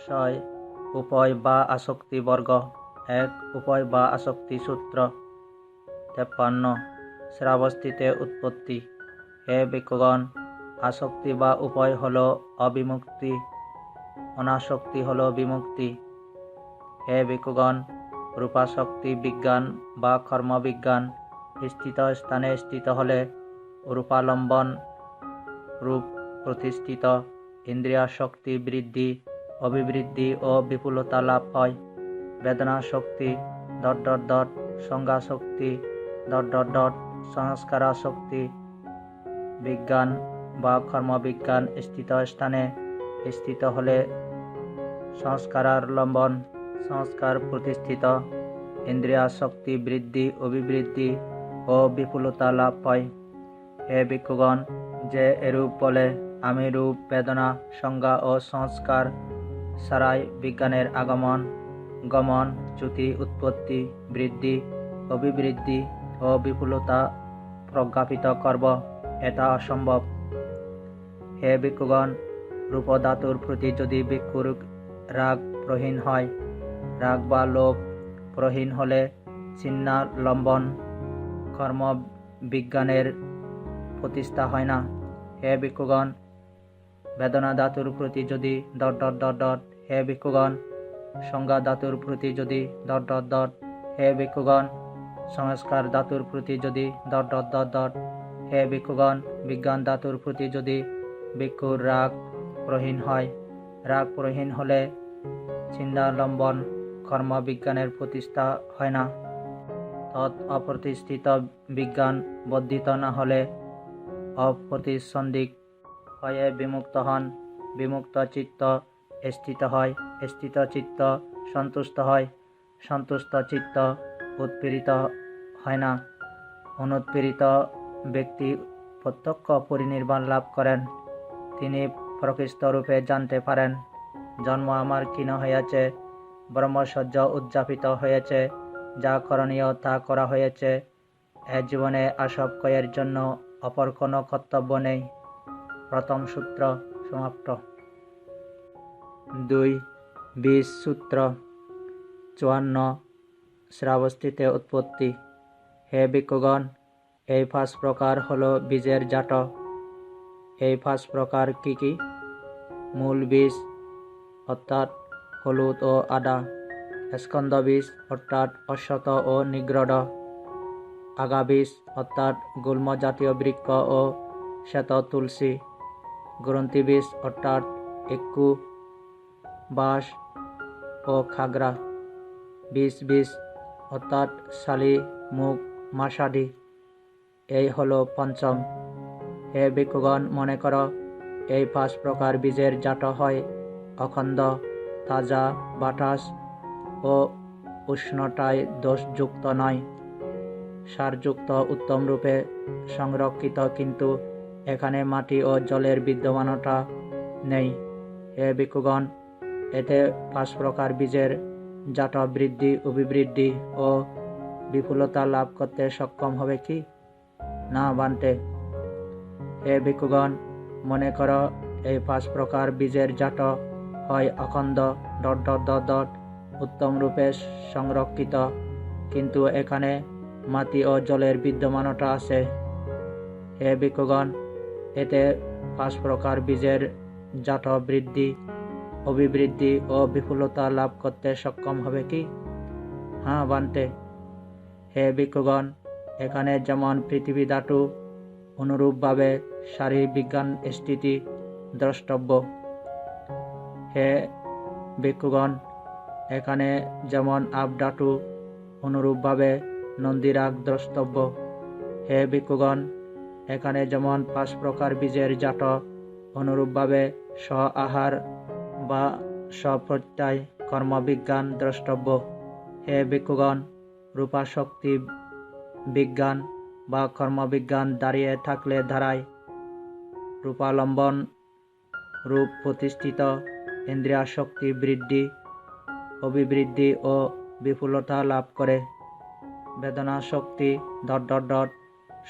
ছয় উপয় বা আসক্তি বর্গ। 1 উপয় বা আসক্তি সূত্র। 53 শ্রাবস্তিতে উৎপত্তি। হে ভিক্ষুগণ, আসক্তি বা উপয় হল অবিমুক্তি, অনাসক্তি হল বিমুক্তি। হে ভিক্ষুগণ, রূপাসক্তি বিজ্ঞান বা কর্মবিজ্ঞান স্থিত স্থানে স্থিত হলে রূপালম্বন রূপ প্রতিষ্ঠিত, ইন্দ্রিয়াসক্তি বৃদ্ধি, অভিবৃদ্ধি ও বিপুলতা লাভ হয়। বেদনাশক্তি ... সংজ্ঞাশক্তি ... সংস্কারাসক্তি বিজ্ঞান বা কর্মবিজ্ঞান স্থিত স্থানে স্থিত হলে সংস্কারালম্বন সংস্কার প্রতিষ্ঠিত, ইন্দ্রিয়াসক্তি বৃদ্ধি, অভিবৃদ্ধি ও বিপুলতা লাভ হয়। হে ভিক্ষুগণ, যে এরূপ বলে আমি রূপ, বেদনা, সংজ্ঞা ও সংস্কার ছাড়াই বিজ্ঞানের আগমন, গমন, চ্যুতি, উৎপত্তি, বৃদ্ধি, অভিবৃদ্ধি ও বিপুলতা প্রজ্ঞাপিত করব, এটা অসম্ভব। হে ভিক্ষুগণ, রূপধাতুর প্রতি যদি ভিক্ষুর রাগ প্রহীন হয়, রাগ বা লোভ প্রহীন হলে ছিন্নালম্বন কর্ম বিজ্ঞানের প্রতিষ্ঠা হয় না। হে ভিক্ষুগণ, বেদনা ধাতুর প্রতি যদি হে ভিক্ষুগণ, সংজ্ঞা ধাতুর প্রতি যদি হে ভিক্ষুগণ, সংস্কার ধাতুর প্রতি যদি হে ভিক্ষুগণ, বিজ্ঞান ধাতুর প্রতি যদি ভিক্ষুর রাগ প্রহীন হয়, রাগ প্রহীন হলে ছিন্নালম্বন কর্ম বিজ্ঞানের প্রতিষ্ঠা হয় না। তৎ অপ্রতিষ্ঠিত বিজ্ঞান বর্ধিত না হলে অপ্রতিসন্ধিক হয়ে বিমুক্ত হন, বিমুক্ত চিত্ত স্থিত হয়, স্থিত চিত্ত সন্তুষ্ট হয়, সন্তুষ্ট চিত্ত উৎপীড়িত হয় না। অনুৎপীড়িত ব্যক্তি প্রত্যক্ষ পরিনির্বাণ লাভ করেন। তিনি প্রকৃষ্ট রূপে জানতে পারেন, জন্ম আমার ক্ষীণ হইয়াছে, ব্রহ্মচর্য উদযাপিত হয়েছে, যা করণীয় তা করা হয়েছে, এ জীবনে আসক্তের জন্য অপর কোনো কর্তব্য নেই। প্রথম সূত্র সমাপ্ত। 2 বীজ সূত্র। 54 শ্রাবস্তিতে উৎপত্তি। হে ভিক্ষুগণ, এই 5 প্রকার হল বীজের জাত। এই 5 প্রকার কি কি? মূল বীজ অর্থাৎ হলুদ ও আদা, স্কন্দ বীজ অর্থাৎ অশ্বত্থ ও নিগ্রোধ, আগা বীজ অর্থাৎ গুল্ম জাতীয় বৃক্ষ ও শ্বেত তুলসী, গ্রন্থি বীজ অর্থাৎ ইক্ষু, বাঁশ ও খাগড়া, বীজ বীজ অর্থাৎ শালি, মুগ, মাষাদি। এই হলো পঞ্চম। হে ভিক্ষুগণ, মনে কর এই 5 প্রকার বীজের জাত হয় অখণ্ড, তাজা, বাতাস ও উষ্ণতায় দোষযুক্ত নয়, সারযুক্ত, উত্তম রূপে সংরক্ষিত, কিন্তু এখানে মাটি ও জলের বিদ্যমানতা নেই। হে ভিক্ষুগণ, এতে 5 প্রকার বীজের জাত বৃদ্ধি, অভিবৃদ্ধি ও বিপুলতা লাভ করতে সক্ষম হবে কি না বান্তে? হে ভিক্ষুগণ, মনে কর এই 5 প্রকার বীজের জাত হয় অখণ্ড, উত্তম রূপে সংরক্ষিত, কিন্তু এখানে মাটি ও জলের বিদ্যমানতা আছে। হে ভিক্ষুগণ, এতে 5 প্রকার বীজের জাত বৃদ্ধি, অভিবৃদ্ধি ও বিপুলতা লাভ করতে সক্ষম হবে কি? হ্যাঁ বান্তে। হে ভিক্ষুগণ, এখানে যেমন পৃথিবী ধাতু, অনুরূপভাবে শারীরিক বিজ্ঞান স্থিতি দ্রষ্টব্য। হে ভিক্ষুগণ, এখানে যেমন আপ ধাতু, অনুরূপভাবে নন্দীরাগ দ্রষ্টব্য। হে ভিক্ষুগণ, এখানে যেমন 5 প্রকার বীজের জাত, অনুরূপভাবে স্ব আহার বা স্বপ্রত্যয় কর্মবিজ্ঞান দ্রষ্টব্য। হে ভিক্ষুগণ, রূপাসক্তি বিজ্ঞান বা কর্মবিজ্ঞান দাঁড়িয়ে থাকলে ধারায় রূপালম্বন রূপ প্রতিষ্ঠিত, ইন্দ্রিয়াসক্তি বৃদ্ধি, অভিবৃদ্ধি ও বিপুলতা লাভ করে। বেদনাশক্তি ...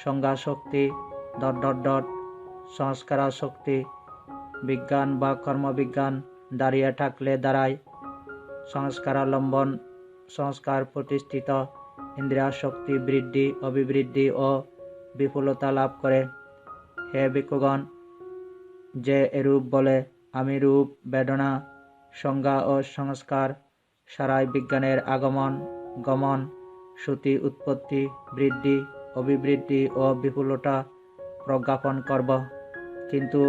সংজ্ঞাশক্তি ... সংস্কারাশক্তি বিজ্ঞান বা কর্মবিজ্ঞান দাঁড়িয়ে থাকলে দাঁড়ায়, সংস্কারালম্বন সংস্কার প্রতিষ্ঠিত, ইন্দ্রিয়াসক্তি বৃদ্ধি অভিবৃদ্ধি ও বিপুলতা লাভ করে। হে ভিক্ষুগণ, যে এরূপ বলে আমি রূপ, বেদনা, সংজ্ঞা ও সংস্কার সারাই বিজ্ঞানের আগমন গমন, শ্রুতি উৎপত্তি বৃদ্ধি অভিবৃদ্ধি ও বিপুলতা প্রজ্ঞাপন করব, কিন্তু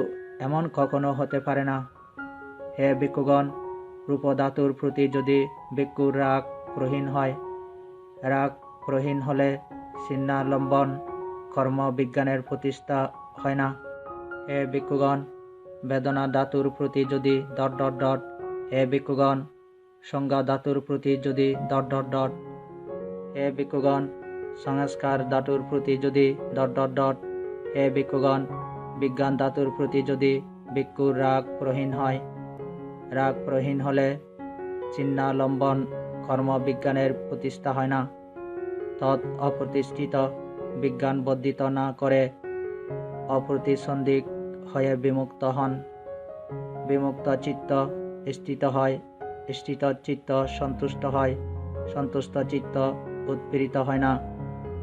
এমন কখনো হতে পারে না। হে ভিক্ষুগণ, রূপধাতুর প্রতি যদি ভিক্ষুর রাগ প্রহীন হয়, রাগ প্রহীন হলে ছিন্নালম্বন কর্ম বিজ্ঞানের প্রতিষ্ঠা হয় না। হে ভিক্ষুগণ, বেদনা ধাতুর প্রতি যদি ... হে ভিক্ষুগণ, সংজ্ঞা ধাতুর প্রতি যদি ... হে ভিক্ষুগণ, সংস্কার ধাতুর প্রতি যদি ... হে ভিক্ষুগণ, বিজ্ঞান ধাতুর প্রতি যদি ভিক্ষুর রাগ প্রহীন হয়, রাগ প্রহীন হলে ছিন্নালম্বন কর্ম বিজ্ঞানের প্রতিষ্ঠা হয় না। তৎ অপ্রতিষ্ঠিত বিজ্ঞান বর্ধিত না করে অপ্রতিসন্ধিক হয়ে বিমুক্ত হন। বিমুক্ত চিত্ত স্থিত হয়, স্থিত চিত্ত সন্তুষ্ট হয়, সন্তুষ্ট চিত্ত উৎপীড়িত হয় না।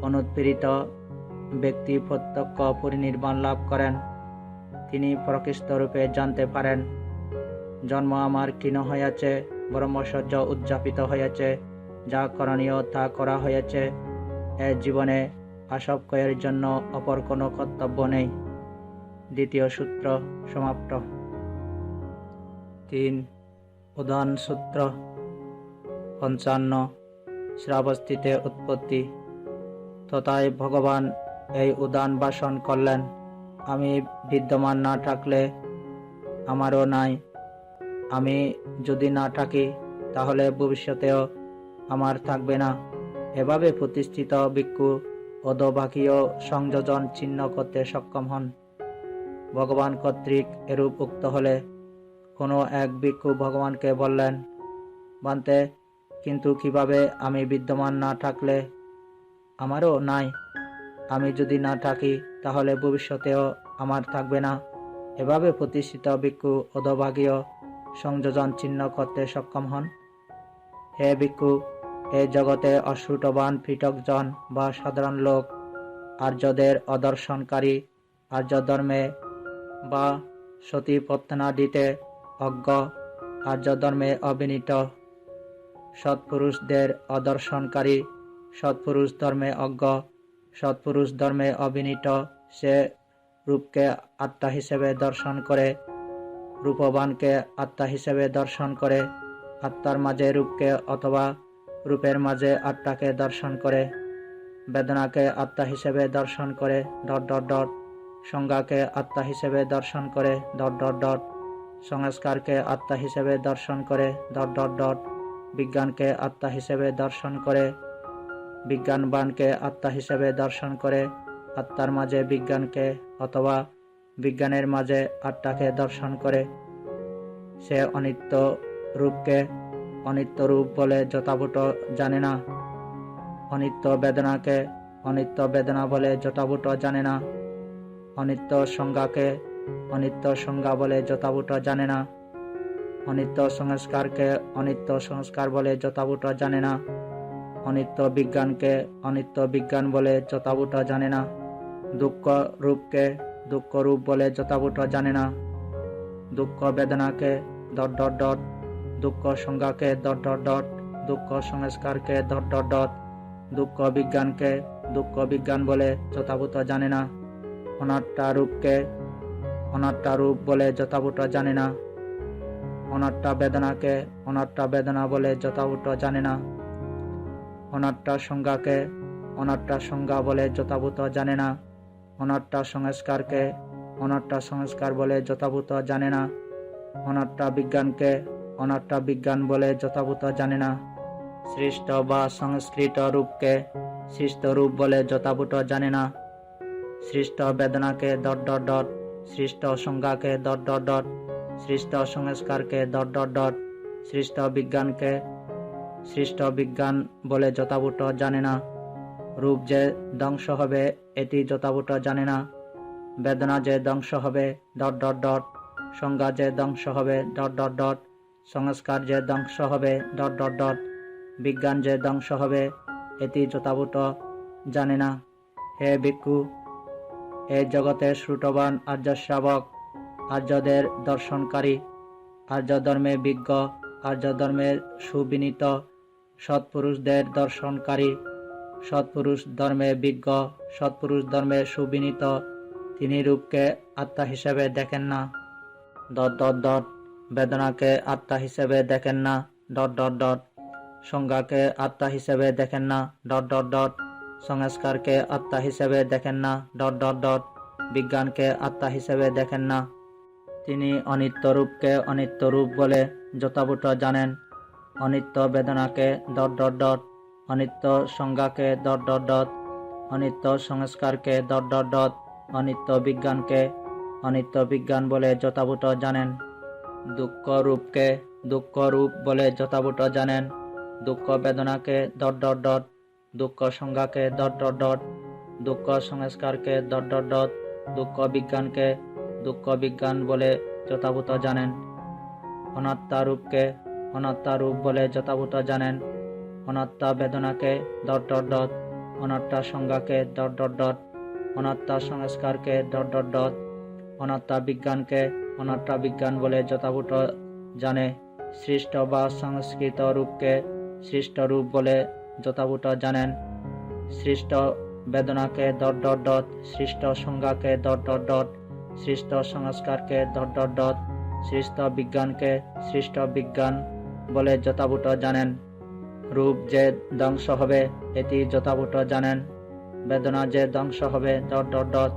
অনুৎপীড়িত ব্যক্তি প্রত্যক্ষ পরিনির্বাণ লাভ করেন। তিনি প্রকৃষ্ট রূপে জানতে পারেন, জন্ম আমার ক্ষীণ হইয়াছে, ব্রহ্মচর্য উদযাপিত হইয়াছে, যা করণীয় তা করা হয়েছে। এ জীবনে আসক্তের জন্য অপর কোনো কর্তব্য নেই। দ্বিতীয় সূত্র সমাপ্ত। 3. উদান সূত্র 55। শ্রাবস্তিতে উৎপত্তি। তথায় ভগবান এই উদান ভাষণ করলেন, আমি বিদ্যমান না থাকলে আমারও নাই, আমি যদি না থাকি তাহলে ভবিষ্যতেও আমার থাকবে না। এভাবে প্রতিষ্ঠিত ভিক্ষু অধোভাগীয় সংযোজন ছিন্ন করতে সক্ষম হন। ভগবান কর্তৃক এরূপ উক্ত হলে কোনো এক ভিক্ষু ভগবানকে বললেন, বান্তে, কিন্তু কিভাবে আমি বিদ্যমান না থাকলে আমারও নাই, আমি যদি না থাকি তাহলে ভবিষ্যতেও আমার থাকবে না। এভাবে প্রতিষ্ঠিত ভিক্ষু অধোভাগীয় সংযোজন ছিন্ন করতে সক্ষম হন। হে ভিক্ষু, এই জগতে অশ্রুতবান পৃথকজন বা সাধারণ লোক আর্যদের অদর্শনকারী, আর্য ধর্মে বা সতী প্রত্যানাদিতে অজ্ঞ, আর্য ধর্মে অবিনীত, সৎপুরুষদের অদর্শনকারী, সৎপুরুষ ধর্মে অজ্ঞ, সৎপুরুষ ধর্মে অবিনীত, সে রূপকে আত্মা হিসেবে দর্শন করে, রূপবানকে আত্মা হিসেবে দর্শন করে, আত্মার মাঝে রূপকে অথবা রূপের মাঝে আত্মাকে দর্শন করে, বেদনাকে আত্মা হিসেবে দর্শন করে ... সংজ্ঞাকে আত্মা হিসেবে দর্শন করে ... সংস্কারকে আত্মা হিসেবে দর্শন করে ... বিজ্ঞানকে আত্মা হিসেবে দর্শন করে, বিজ্ঞানবানকে আত্মা হিসেবে দর্শন করে, আত্মার মাঝে বিজ্ঞানকে অথবা বিজ্ঞানের মাঝে আত্মাকে দর্শন করে। সে অনিত্য রূপকে অনিত্য রূপ বলে যথাযথ জানে না, অনিত্য বেদনাকে অনিত্য বেদনা বলে যথাযথ জানে না, অনিত্য সংজ্ঞাকে অনিত্য সংজ্ঞা বলে যথাযথ জানে না, অনিত্য সংস্কারকে অনিত্য সংস্কার বলে যথাযথ জানে না, অনিত্য বিজ্ঞানকে অনিত্য বিজ্ঞান বলে যথাযথ জানে না, দুঃখ রূপকে দুঃখ রূপ বলে যথাযথ জানে না, দুঃখ বেদনাকে ... দুঃখ সংজ্ঞাকে ... দুঃখ সংস্কারকে ... দুঃখ বিজ্ঞানকে দুঃখ বিজ্ঞান বলে যথাযথ জানে না, অনাত্মা রূপকে অনাত্মা রূপ বলে যথাযথ জানে না, অনাত্মা বেদনাকে অনাত্মা বেদনা বলে যথাযথ জানে না, অনাত্মা সংজ্ঞাকে অনাত্মা সংজ্ঞা বলে যথাযথ জানে না, অনাত্মা সংস্কারকে অনাত্মা সংস্কার বলে যথাযথ জানে না, অনাত্মা বিজ্ঞানকে অনাত্মা বিজ্ঞান বলে যথাযথ জানে না, সৃষ্ট বা সংস্কৃত রূপকে সৃষ্ট রূপ বলে যথাযথ জানে না, সৃষ্ট বেদনাকে ... সৃষ্ট সংজ্ঞাকে ... সৃষ্ট সংস্কারকে ... সৃষ্ট বিজ্ঞানকে সৃষ্ট বিজ্ঞান বলে যথাযথ জানে না, রূপ যে ধ্বংস হবে এটি যথাযথ জানে না, বেদনা যে ধ্বংস হবে ... সংজ্ঞা যে ধ্বংস হবে ডট ডট ডট, সংস্কার যে ধ্বংস হবে ডট ডট ডট, বিজ্ঞান যে ধ্বংস হবে এটি যথাভূত জানে না। হে ভিক্ষু, এই জগতে শ্রুতবান আর্য শ্রাবক, আর্যদের দর্শনকারী, আর্য ধর্মে বিজ্ঞ, আর্য ধর্মের সুবিনীত, সৎপুরুষদের দর্শনকারী, সৎপুরুষ ধর্মে বিজ্ঞ, সৎপুরুষ ধর্মে সুবিনীত, তিনি রূপকে আত্মা হিসেবে দেখেন না ডট ডট ডট, বেদনাকে আত্মা হিসেবে দেখেন না ডট ডট ডট, সংজ্ঞাকে আত্মা হিসেবে দেখেন না ডট ডট ডট, সংস্কারকে আত্মা হিসেবে দেখেন না ডট ডট ডট, বিজ্ঞানকে আত্মা হিসেবে দেখেন না। তিনি অনিত্য রূপকে অনিত্য রূপ বলে যথাভূত জানেন, অনিত্য বেদনাকে ডট ডট ডট, অনিত্য সংজ্ঞাকে ডট ডট ডট, অনিত্য সংস্কারকে ডট ডট ডট, অনিত্য বিজ্ঞানকে অনিত্য বিজ্ঞান বলে যথাভূত জানেন। দুঃখ রূপকে দুঃখ রূপ বলে যথাভূত জানেন, দুঃখ বেদনাকে ডট ডট ডট, দুঃখ সংজ্ঞাকে ডট ডট ডট, দুঃখ সংস্কারকে ডট ডট ডট, দুঃখ বিজ্ঞানকে দুঃখ বিজ্ঞান বলে যথাভূত জানেন। অনাত্মা রূপকে অনাত্মা রূপ বলে যথাভূত জানেন, অনাত্মা বেদনাকে ডট ডট ডট, অনাত্মা সংজ্ঞাকে ডট ডট ডট, অনাত্মা সংস্কারকে ডট ডট ডট, অনাত্মা বিজ্ঞানকে অনাত্মা বিজ্ঞান বলে যথাভূত জানে। সৃষ্ট বা সংস্কৃত রূপকে সৃষ্ট রূপ বলে যথাভূত জানেন, সৃষ্ট বেদনাকে ডট ডট ডট, সৃষ্ট সংজ্ঞাকে ডট ডট ডট, সৃষ্ট সংস্কারকে ডট ডট ডট, সৃষ্ট বিজ্ঞানকে সৃষ্ট বিজ্ঞান বলে যথাভূত জানেন। রূপ যে ধ্বংস হবে এটি যথাভূত জানেন, বেদনা যে ধ্বংস হবে ডট ডট ডট,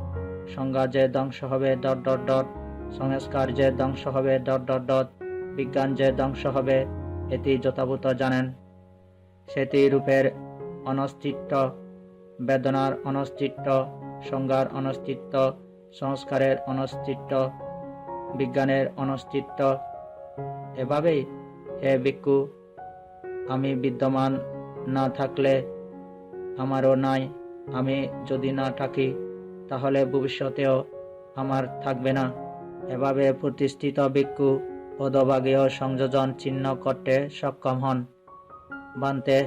সংজ্ঞা যে ধ্বংস হবে ডট ডট ডট, সংস্কার যে ধ্বংস হবে ডট ডট ডট, বিজ্ঞান যে ধ্বংস হবে এটি যথাভূত জানেন। সেটি রূপের অনস্তিত্ব, বেদনার অনস্তিত্ব, সংজ্ঞার অনস্তিত্ব, সংস্কারের অনস্তিত্ব, বিজ্ঞানের অনস্তিত্ব। এভাবেই হে ভিক্ষু, আমি বিদ্যমান না থাকলে আমারও নাই, আমি যদি না থাকি তাহলে ভবিষ্যতেও আমার থাকবে না। এভাবে প্রতিষ্ঠিত ভিক্ষু অধোভাগীয় সংযোজন চিহ্ন করতে সক্ষম হন। বান্তে,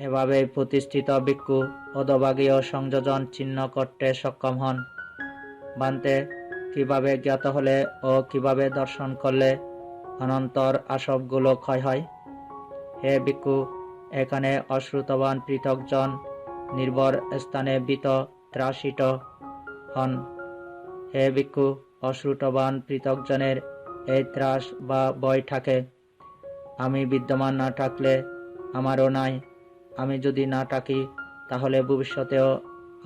এভাবে প্রতিষ্ঠিত ভিক্ষু অধোভাগীয় সংযোজন চিহ্ন করতে সক্ষম হন। বান্তে, কিভাবে জ্ঞাত হলে ও কিভাবে দর্শন করলে অনন্তর আসবগুলো ক্ষয় হয়? হে ভিক্ষু, এখানে অশ্রুতবান পৃথকজন নির্ভর স্থানে বিত ত্রাসিত হন। হে ভিক্ষু, অশ্রুতবান পৃথকজনের এই ত্রাস বা ভয় থাকে। আমি বিদ্যমান না থাকলে আমারও নাই, আমি যদি না থাকি তাহলে ভবিষ্যতেও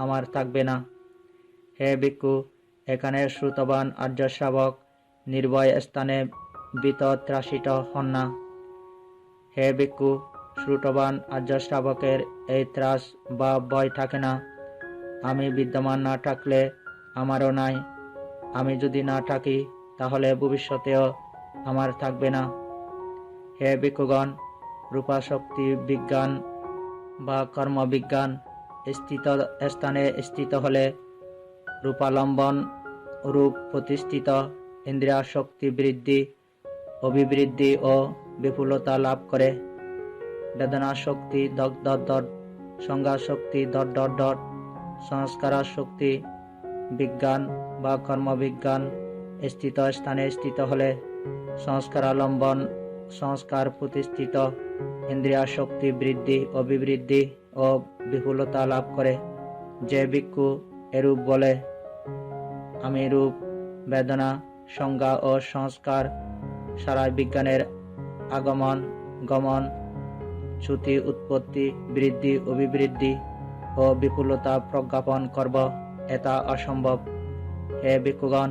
আমার থাকবে না। হে ভিক্ষু, এখানে শ্রুতবান আর্য শ্রাবক নির্ভয় স্থানে বিত ত্রাসিত হন না। হে ভিক্ষু, শ্রুতবান আর্য শ্রাবকের এই ত্রাস বা ভয় থাকে না। আমি বিদ্যমান না থাকলে আমারও নাই, আমি যদি না থাকি তাহলে ভবিষ্যতেও আমার থাকবে না। হে ভিক্ষুগণ, রূপাশক্তি বিজ্ঞান বা কর্মবিজ্ঞান স্থিত স্থানে স্থিত হলে রূপালম্বন রূপ প্রতিষ্ঠিত ইন্দ্রিয় শক্তি বৃদ্ধি, অভিবৃদ্ধি ও বিপুলতা লাভ করে। বেদনা শক্তি ডট ডট ডট, সংজ্ঞা শক্তি ডট ডট ডট, সংস্কার শক্তি বিজ্ঞান বা কর্মবিজ্ঞান স্থিত স্থানে স্থিত হলে সংস্কারালম্বন সংস্কার প্রতিষ্ঠিত ইন্দ্রিয় শক্তি বৃদ্ধি, অভিবৃদ্ধি ও বিপুলতা লাভ করে। যে ভিক্ষু এরূপ বলে, আমি রূপ, বেদনা, সংজ্ঞা ও সংস্কার সারা বিজ্ঞানের আগমন গমন, শ্রুতি উৎপত্তি বৃদ্ধি অভিবৃদ্ধি ও বিপুলতা প্রজ্ঞাপন করব, এটা অসম্ভব। হে ভিক্ষুগণ,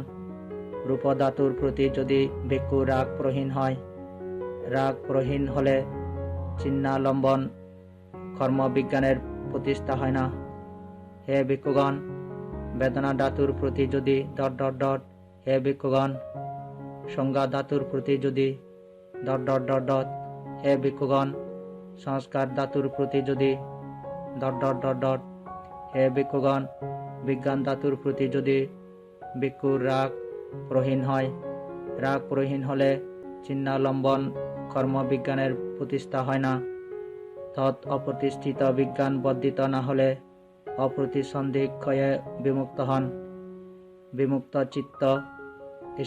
রূপধাতুর প্রতি যদি ভিক্ষু রাগ প্রহীন হয়, রাগ প্রহীন হলে চিহ্নালম্বন কর্মবিজ্ঞানের প্রতিষ্ঠা হয় না। হে ভিক্ষুগণ, বেদনা ধাতুর প্রতি যদি ডট ডট ডট, হে ভিক্ষুগণ, সংজ্ঞা ধাতুর প্রতি যদি ডট ডট ডট ডট, হে ভিক্ষুগণ, সংস্কার ধাতুর প্রতি যদি ডট ডট ডট ডট, হে ভিক্ষুগণ, বিজ্ঞান ধাতুর প্রতি যদি ভিক্ষুর রাগ প্রহীন হয়। রাগ প্রহীন হলে চিন্তালম্বন কর্মবিজ্ঞানের প্রতিষ্ঠা হয় না। তৎ অপ্রতিষ্ঠিত বিজ্ঞান বর্ধিত না হলে অপ্রতিসন্ধি ক্ষয়ে বিমুক্ত হন। বিমুক্ত চিত্ত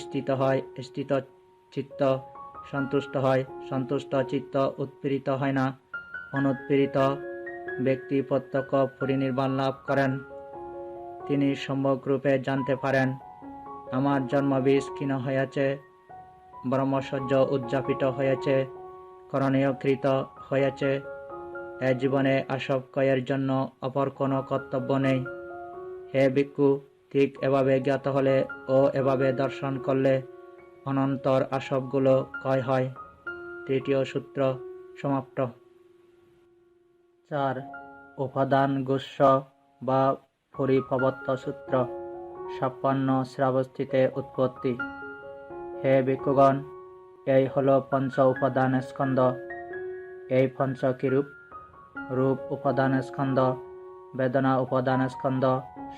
স্থিত হয়, স্থিত চিত্ত সন্তুষ্ট হয়, সন্তুষ্ট চিত্ত উৎপীড়িত হয় না। অনুৎপীড়িত ব্যক্তি প্রত্যক্ষ পরিনির্বাণ লাভ করেন। তিনি সম্যকরূপে জানতে পারেন, আমার জন্মবীজ ক্ষীণ হয়েছে, ব্রহ্মচর্য উদযাপিত হয়েছে, করণীয়কৃত হয়েছে। এ জীবনে আসব ক্ষয়ের জন্য অপর কোনো কর্তব্য নেই। হে ভিক্ষু, ঠিক এভাবে জ্ঞাত হলে ও এভাবে দর্শন করলে অনন্তর আসবগুলো ক্ষয় হয়। তৃতীয় সূত্র সমাপ্ত। 4. উপাদান গুহ্য বা পরিপবত্ত সূত্র। 56 শ্রাবস্তিতে উৎপত্তি। হে ভিক্ষুগণ, এই হল পঞ্চ উপাদান স্কন্ধ। এই পঞ্চ কিরূপ? রূপ উপাদান স্কন্ধ, বেদনা উপাদান স্কন্ধ,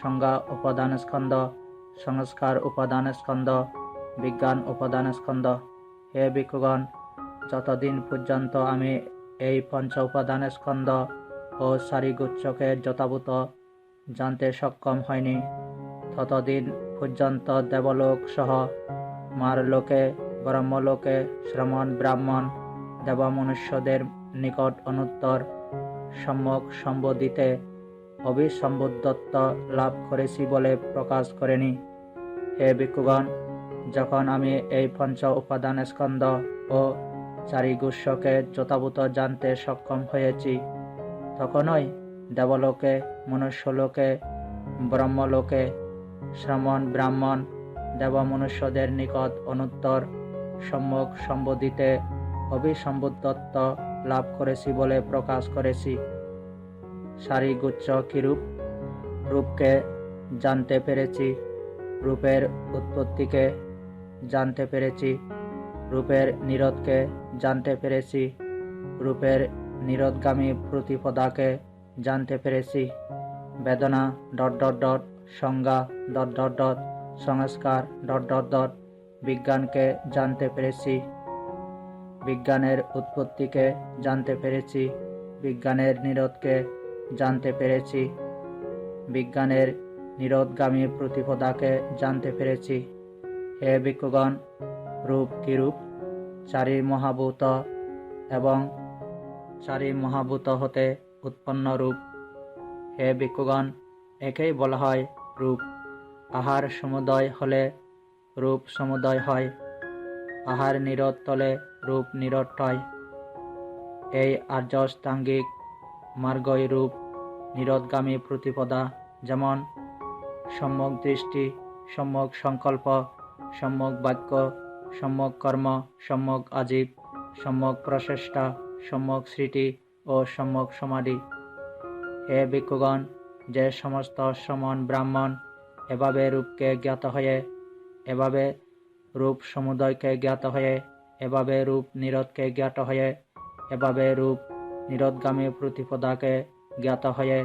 সংজ্ঞা উপাদান স্কন্ধ, সংস্কার উপাদান স্কন্ধ, বিজ্ঞান উপাদান স্কন্ধ। হে ভিক্ষুগণ, যতদিন পর্যন্ত আমি এই পঞ্চ উপাদান স্কন্ধ ও সারিগুচ্ছকে যথাভূত জানতে সক্ষম হয়নি, ততদিন পর্যন্ত দেবলোক সহ মারলোকে, ব্রহ্মলোকে শ্রমণ ব্রাহ্মণ দেবমনুষ্যদের নিকট অনুত্তর সম্যক সম্বোধিতে অভিসম্বুদ্ধত্ব লাভ করেছি বলে প্রকাশ করেনি। হে ভিক্ষুগণ, যখন আমি এই পঞ্চ উপাদান স্কন্ধ ও চারিগুষ্যকে যথাভূত জানতে সক্ষম হয়েছি, তখনই দেবলোকে, মনুষ্যলোকে, ব্রহ্মলোকে শ্রমণ ব্রাহ্মণ দেবমনুষ্যদের নিকট অনুত্তর সম্যক সম্বোধিতে অভিসম্বুদ্ধত্ব লাভ করেছি বলে প্রকাশ করেছি। সারিগুচ্ছ কিরূপ? রূপকে জানতে পেরেছি, রূপের উৎপত্তিকে জানতে পেরেছি, রূপের নিরোধকে জানতে পেরেছি, রূপের নিরোধগামী প্রতিপদাকে জানতে পেরেছি। বেদনা ... সংজ্ঞা ... সংস্কার ... বিজ্ঞানকে জানতে পেরেছি, বিজ্ঞানের উৎপত্তিকে জানতে পেরেছি, বিজ্ঞানের নিরোধকে জানতে পেরেছি, বিজ্ঞানের নিরোধগামী প্রতিপদাকে জানতে পেরেছি। হে ভিক্ষুগণ, রূপ কিরূপ? চারি মহাভূত এবং চারি মহাভূত হতে উৎপন্ন রূপ। হে ভিক্ষুগণ, একেই বলা হয় রূপ। আহার সমুদয় হলে রূপ সমুদয় হয়, আহার নিরোধ হলে রূপ নিরোধ হয়। এই আর্যাষ্টাঙ্গিক মার্গই রূপ নিরোধগামী প্রতিপদা, যেমন সম্যক দৃষ্টি, সম্যক সংকল্প, সম্যক বাক্য, সম্যক কর্ম, সম্যক আজীব, সম্যক প্রচেষ্টা, সম্যক স্মৃতি ও সম্যক সমাধি। হে ভিক্ষুগণ, যে সমস্ত শ্রমণ ব্রাহ্মণ এভাবে রূপকে জ্ঞাত হয়ে, এভাবে রূপ সমুদয়কে জ্ঞাত হয়ে, এভাবে রূপ নিরোধকে জ্ঞাত হয়ে, এভাবে রূপ নিরোধগামী প্রতিপদাকে জ্ঞাত হয়ে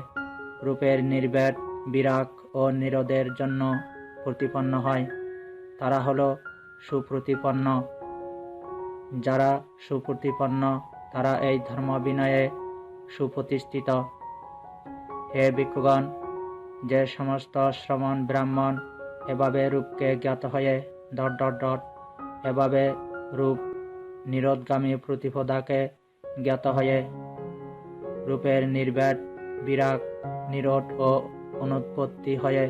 রূপের নির্ভেদ, বিরাগ ও নিরোধের জন্য প্রতিপন্ন হয়, তারা হল সুপ্রতিপন্ন। যারা সুপ্রতিপন্ন তারা এই ধর্ম বিনয়ে সুপ্রতিষ্ঠিত। হে ভিক্ষুগণ, যে সমস্ত শ্রমণ ব্রাহ্মণ এভাবে রূপকে জ্ঞাত হয়ে এভাবে রূপ নিরোধগামী প্রতিপদাকে জ্ঞাত হয়ে রূপের নির্ভেদ, বিরাগ, নিরোধ ও অনুৎপত্তি হয়ে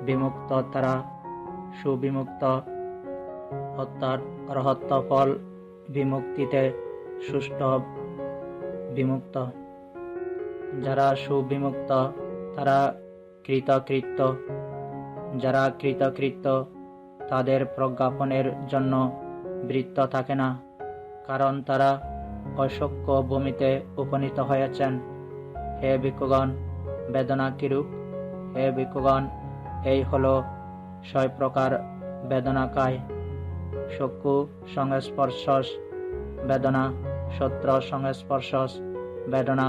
বিমুক্ত, তারা সুবিমুক্ত, অর্থাৎ অরহত্ত ফল বিমুক্তিতে সুষ্ঠু বিমুক্ত। যারা সুবিমুক্ত তারা কৃতকৃত্য। যারা কৃতকৃত্য তাদের প্রজ্ঞাপনের জন্য বৃত্ত থাকে না, কারণ তারা অশক্য ভূমিতে উপনীত হয়েছেন। হে ভিক্ষুগণ, বেদনা কিরূপ? হে ভিক্ষুগণ, এই হল 6 প্রকার বেদনাকায়। চক্ষু সংস্পর্শ বেদনা, শ্রোত্র সংস্পর্শ বেদনা,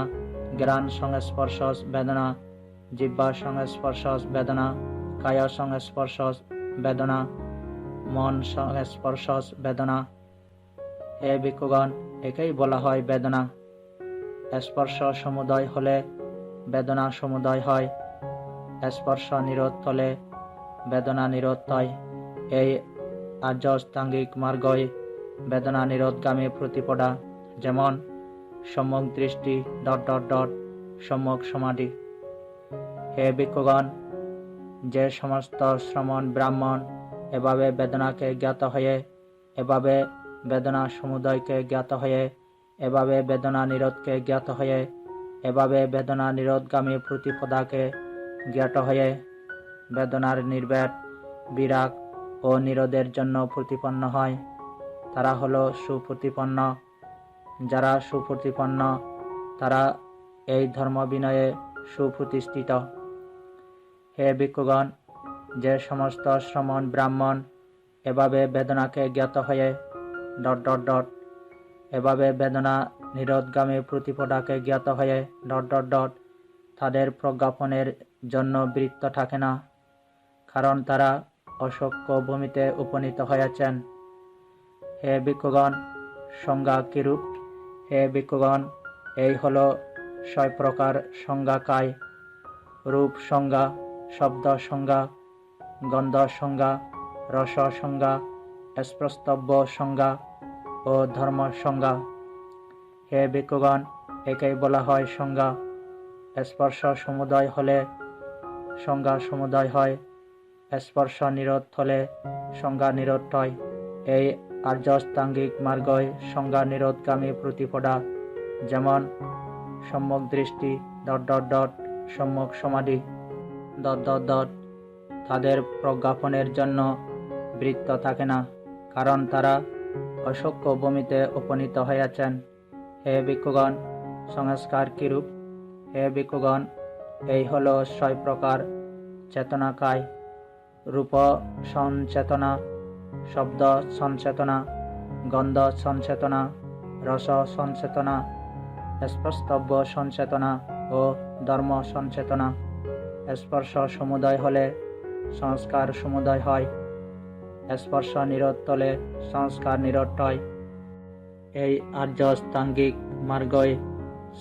ঘ্রাণ সংস্পর্শ বেদনা, জিহ্বা সংস্পর্শ বেদনা, কায় সংস্পর্শ বেদনা, মন স্পর্শ বেদনা। হে ভিক্ষুগণ, একেই বলা হয় বেদনা। স্পর্শ সমুদয় হলে বেদনা সমুদয় হয়, স্পর্শ নিরোধ হলে বেদনা নিরোধ হয়। এই আর্য অষ্টাঙ্গিক মার্গই বেদনা নিরোধগামী প্রতিপদা, যেমন সম্যক দৃষ্টি ... সম্যক সমাধি। হে ভিক্ষুগণ, যে সমস্ত শ্রমণ ব্রাহ্মণ এভাবে বেদনাকে জ্ঞাত হয়ে, এভাবে বেদনা সমুদয়কে জ্ঞাত হয়ে, এভাবে বেদনা নিরোধকে জ্ঞাত হয়ে, এভাবে বেদনা নিরোধগামী প্রতিপদাকে জ্ঞাত হয়ে বেদনার নির্ভেদ, বিরাগ ও নিরোধের জন্য প্রতিপন্ন হয়, তারা হলো সুপ্রতিপন্ন। যারা সুপ্রতিপন্ন তারা এই ধর্ম বিনয়ে সুপ্রতিষ্ঠিত। হে ভিক্ষুগণ, যে সমস্ত শ্রমণ ব্রাহ্মণ এভাবে বেদনাকে জ্ঞাত হয়ে ... এভাবে বেদনা নিরোধগামী প্রতিপদাকে জ্ঞাত হয়ে ... তাদের প্রজ্ঞাপনের জন্য বৃত্ত থাকে না, কারণ তারা অশক্য ভূমিতে উপনীত হয়েছেন। হে ভিক্ষুগণ, সংজ্ঞা কিরূপ? হে ভিক্ষুগণ, এই হল 6 প্রকার সংজ্ঞাকায়: রূপ সংজ্ঞা, শব্দ সংজ্ঞা, গন্ধ সংজ্ঞা, রস সংজ্ঞা, স্পর্শব্য সংজ্ঞা ও ধর্ম সংজ্ঞা। হে ভিক্ষুগণ, একেই বলা হয় সংজ্ঞা। স্পর্শ সমুদয় হলে সংজ্ঞা সমুদয় হয়, স্পর্শ নিরোধ হলে সংজ্ঞা নিরোধ হয়। এই আর্য অষ্টাঙ্গিক মার্গই সংজ্ঞা নিরোধগামী প্রতিপদা, যেমন সম্যক দৃষ্টি ... সম্যক সমাধি ... তাদের প্রজ্ঞাপনের জন্য বৃত্ত থাকে না, কারণ তারা অশক্য ভূমিতে উপনীত হয়েছেন। হে ভিক্ষুগণ, সংস্কার কিরূপ? হে ভিক্ষুগণ, এই হল 6 প্রকার চেতনাকায়: রূপ সঞ্চেতনা, শব্দ সঞ্চেতনা, গন্ধ সঞ্চেতনা, রস সঞ্চেতনা, স্পর্শব্য সঞ্চেতনা ও ধর্ম সঞ্চেতনা। স্পর্শ সমুদয় হলে সংস্কার সমুদয় হয়, স্পর্শ নিরোধ হলে সংস্কার নিরোধ হয়। এই আর্য অষ্টাঙ্গিক মার্গই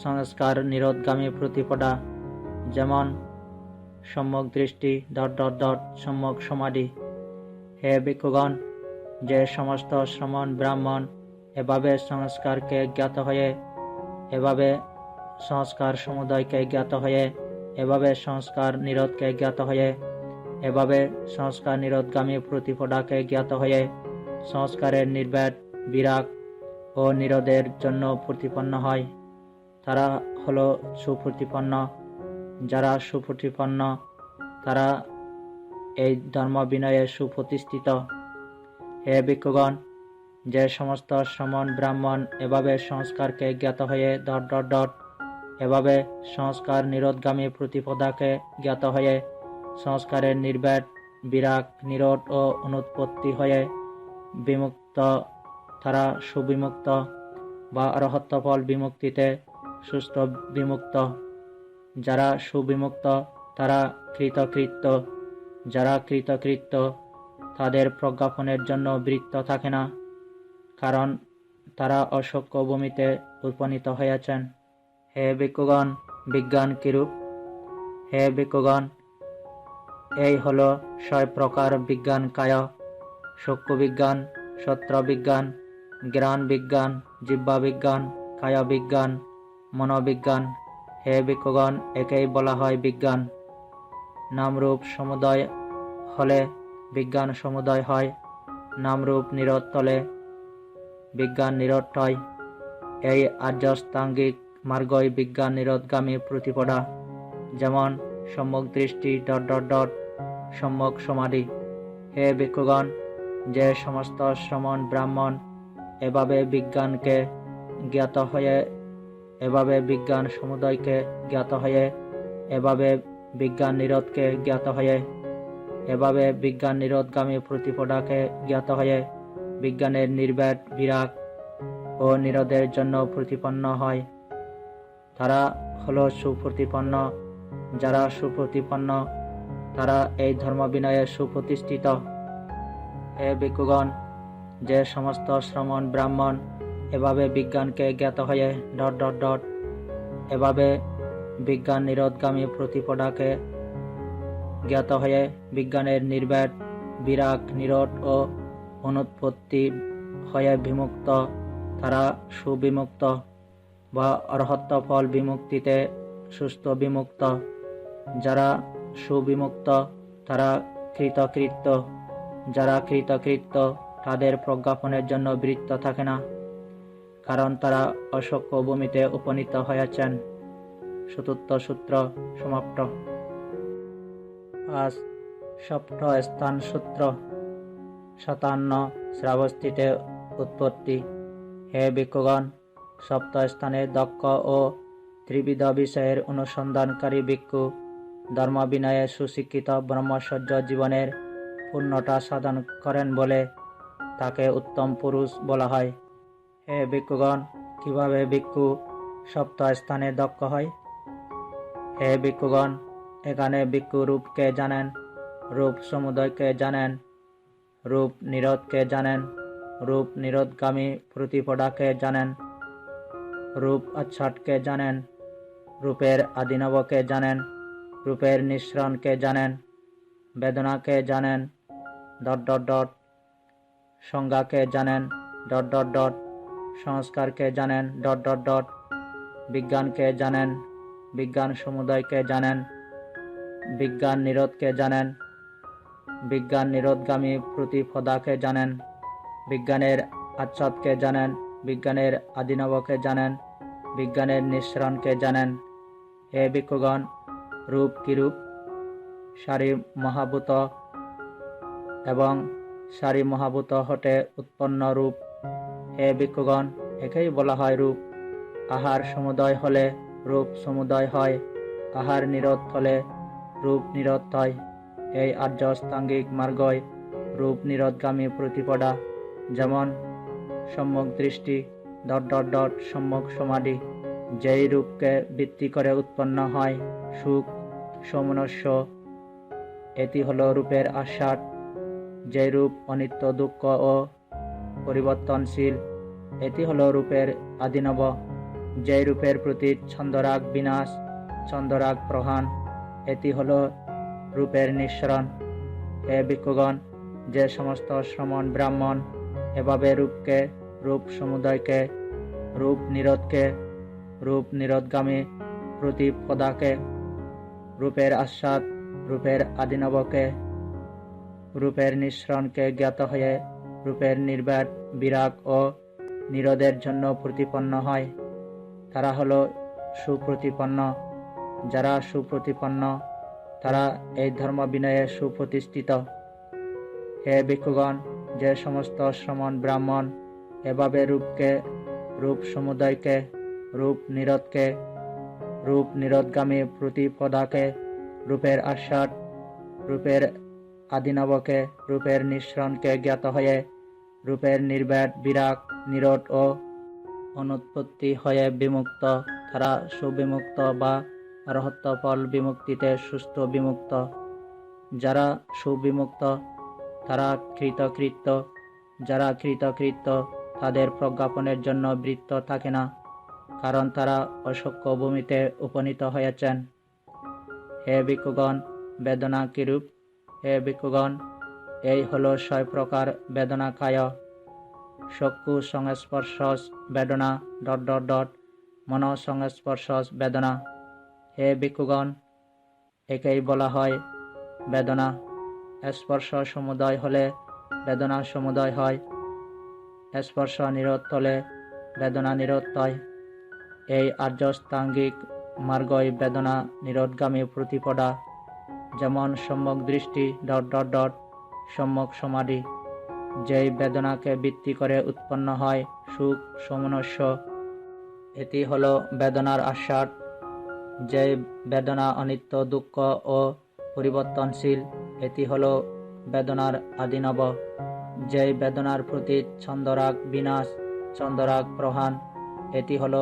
সংস্কার নিরোধগামী প্রতিপদা, যেমন সম্যক দৃষ্টি ... সম্যক সমাধি। হে ভিক্ষুগণ, যে সমস্ত শ্রমণ ব্রাহ্মণ এভাবে সংস্কারকে জ্ঞাত হয়ে, এভাবে সংস্কার সমুদয়কে জ্ঞাত হয়ে, এভাবে সংস্কার নিরোধকে জ্ঞাত হয়ে, এভাবে সংস্কার নিরোধগামী প্রতিপদাকে জ্ঞাত হয়ে সংস্কারের নির্ভেদ, বিরাগ ও নিরোধের জন্য প্রতিপন্ন হয়, তারা হল সুপ্রতিপন্ন। যারা সুপ্রতিপন্ন তারা এই ধর্ম বিনয়ে সুপ্রতিষ্ঠিত। হে ভিক্ষুগণ, যে সমস্ত শ্রমণ ব্রাহ্মণ এভাবে সংস্কারকে জ্ঞাত হয়ে ... এভাবে সংস্কার নিরোধগামী প্রতিপদাকে জ্ঞাত হয়ে সংস্কারের নির্ভেদ, বিরাগ, নিরোধ ও অনুৎপত্তি হয়ে বিমুক্ত, তারা সুবিমুক্ত বা অরহত্তফল বিমুক্তিতে সুস্থ বিমুক্ত। যারা সুবিমুক্ত তারা কৃতকৃত্য। যারা কৃতকৃত্য তাদের প্রজ্ঞাপনের জন্য বৃত্ত থাকে না, কারণ তারা অশক্য ভূমিতে উপনীত হয়েছেন। হে ভিক্ষুগণ, বিজ্ঞান কিরূপ? হে ভিক্ষুগণ, এই হল 6 প্রকার বিজ্ঞান কায়: চক্ষু বিজ্ঞান, সত্র বিজ্ঞান, জ্ঞান বিজ্ঞান, জিহ্বা বিজ্ঞান, কায় বিজ্ঞান, মনোবিজ্ঞান। হে ভিক্ষুগণ, একেই বলা হয় বিজ্ঞান। নামরূপ সমুদয় হলে বিজ্ঞান সমুদয় হয়, নামরূপ নিরোধ হলে বিজ্ঞান নিরোধ হয়। এই আর্য অষ্টাঙ্গিক মার্গই বিজ্ঞান নিরোধগামী প্রতিপদা, যেমন সম্যক দৃষ্টি ... সম্যক সমাধি। হে ভিক্ষুগণ, যে সমস্ত শ্রমণ ব্রাহ্মণ এভাবে বিজ্ঞানকে জ্ঞাত হয়ে, এভাবে বিজ্ঞান সমুদয়কে জ্ঞাত হয়ে, এভাবে বিজ্ঞান নিরোধকে জ্ঞাত হয়ে, এভাবে বিজ্ঞান নিরোধগামী প্রতিপদাকে জ্ঞাত হয়ে বিজ্ঞানের নির্ভেদ, বিরাগ ও নিরোধের জন্য প্রতিপন্ন হয়, তারা হল সুপ্রতিপন্ন। যারা সুপ্রতিপন্ন তারা এই ধর্ম বিনয়ে সুপ্রতিষ্ঠিত। হে ভিক্ষুগণ, যে সমস্ত শ্রমণ ব্রাহ্মণ এভাবে বিজ্ঞানকে জ্ঞাত হয়ে এভাবে বিজ্ঞান নিরোধগামী প্রতিপদাকে জ্ঞাত হয়ে বিজ্ঞানের নির্ভেদ, বিরাগ, নিরোধ ও অনুৎপত্তি হয়ে বিমুক্ত, তারা সুবিমুক্ত বা অরহত্ত ফল বিমুক্তিতে সুস্থ বিমুক্ত। যারা সুবিমুক্ত তারা কৃতকৃত্য, যারা কৃতকৃত্য তাদের প্রজ্ঞাপনের জন্য বৃত্ত থাকে না, কারণ তারা অশক্য ভূমিতে উপনীত হয়েছেন। চতুর্থ সূত্র সমাপ্ত। আজ সপ্ত স্থান সূত্র। 57 শ্রাবস্তিতে উৎপত্তি। হে ভিক্ষুগণ, সপ্ত স্থানে দক্ষ ও ত্রিবিধ বিষয়ের অনুসন্ধানকারী ভিক্ষু ধর্ম বিনয়ে সুশিক্ষিত ব্রহ্মচর্য জীবনের পূর্ণতা সাধন করেন বলে তাকে উত্তম পুরুষ বলা হয়। হে ভিক্ষুগণ, কিভাবে ভিক্ষু সপ্ত স্থানে দক্ষ হয়? হে ভিক্ষুগণ, এখানে ভিক্ষু রূপকে জানেন, রূপ সমুদয়কে জানেন, রূপ নিরোধকে জানেন, রূপ নিরোধগামী প্রতিপদাকে জানেন, রূপ আচ্ছাদকে জানেন, রূপের আদিনবকে জানেন, রূপের নিঃসরণকে জানেন, বেদনাকে জানেন, সংজ্ঞাকে জানেন, সংস্কারকে জানেন, বিজ্ঞানকে জানেন, বিজ্ঞান সমুদয়কে জানেন, বিজ্ঞান নিরোধকে জানেন, বিজ্ঞান নিরোধগামী প্রতিপদাকে জানেন, বিজ্ঞানের আচ্ছাদকে জানেন, বিজ্ঞানের আদিনবকে জানেন, বিজ্ঞানের নিঃসরণকে জানেন। হে ভিক্ষুগণ, রূপ কিরূপ? সারি মহাভূত এবং সারি মহাভূত হতে উৎপন্ন রূপ। হে ভিক্ষুগণ, একেই বলা হয় রূপ। আহার সমুদয় হলে রূপ সমুদয় হয়, আহার নিরোধ হলে রূপ নিরোধ হয়। এই আর্যাস্তাঙ্গিক মার্গই রূপ নিরোধগামী প্রতিপদা, যেমন সম্যক দৃষ্টি, সম্যক সমাধি। যেই রূপকে ভিত্তি করে উৎপন্ন হয় সুখ, সৌমনস্য, এটি হল রূপের আস্বাদ। যে রূপ অনিত্য, দুঃখ ও পরিবর্তনশীল, এটি হল রূপের আদিনব। যে রূপের প্রতি ছন্দরাগ বিনাশ, ছন্দরাগ প্রহাণ, এটি হল রূপের নিঃসরণ। হে ভিক্ষুগণ, যে সমস্ত শ্রমণ ব্রাহ্মণ এভাবে রূপকে, রূপ সমুদয়কে, রূপ নিরোধকে, রূপ নিরোধগামী প্রতিপদাকে, রূপের আস্বাদ, রূপের আদিনবকে, রূপের নিঃসরণকে জ্ঞাত হয়ে রূপের নির্ভেদ, বিরাগ ও নিরোধের জন্য প্রতিপন্ন হয়, তারা হল সুপ্রতিপন্ন। যারা সুপ্রতিপন্ন তারা এই ধর্ম বিনয়ে সুপ্রতিষ্ঠিত। হে ভিক্ষুগণ, যে সমস্ত শ্রমণ ব্রাহ্মণ এভাবে রূপকে, রূপ সমুদয়কে, রূপ নিরোধকে, রূপ নিরোধগামী প্রতিপদাকে, রূপের আস্বাদ, রূপের আদিনবকে, রূপের নিঃসরণকে জ্ঞাত হয়ে রূপের নির্ভেদ, বিরাগ, নিরোধ ও অনুৎপত্তি হয়ে বিমুক্ত, তারা সুবিমুক্ত বা অরহত্ত ফল বিমুক্তিতে সুস্থ বিমুক্ত। যারা সুবিমুক্ত তারা কৃতকৃত্য, যারা কৃতকৃত্য তাদের প্রজ্ঞাপনের জন্য বৃত্ত থাকে না, কারণ তারা অশক্য ভূমিতে উপনীত হয়েছেন। হে ভিক্ষুগণ, বেদনা কিরূপ? হে ভিক্ষুগণ, এই হল 6 প্রকার বেদনা কায়। চক্ষু সংস্পর্শ বেদনা, মন সংস্পর্শ বেদনা। হে ভিক্ষুগণ, একেই বলা হয় বেদনা। স্পর্শ সমুদয় হলে বেদনা সমুদয় হয়, স্পর্শ নিরোধ হলে বেদনা নিরোধ হয়। এই আর্যাস্তাঙ্গিক মার্গই বেদনা নিরোধগামী প্রতিপদা, যেমন সম্যক দৃষ্টি, সম্যক সমাধি। যেই বেদনাকে ভিত্তি করে উৎপন্ন হয় সুখ, সৌমনস্য, এটি হল বেদনার আস্বাদ। যেই বেদনা অনিত্য, দুঃখ ও পরিবর্তনশীল, এটি হল বেদনার আদিনব। যেই বেদনার প্রতি ছন্দরাগ বিনাশ, ছন্দরাগ প্রহাণ, এটি হল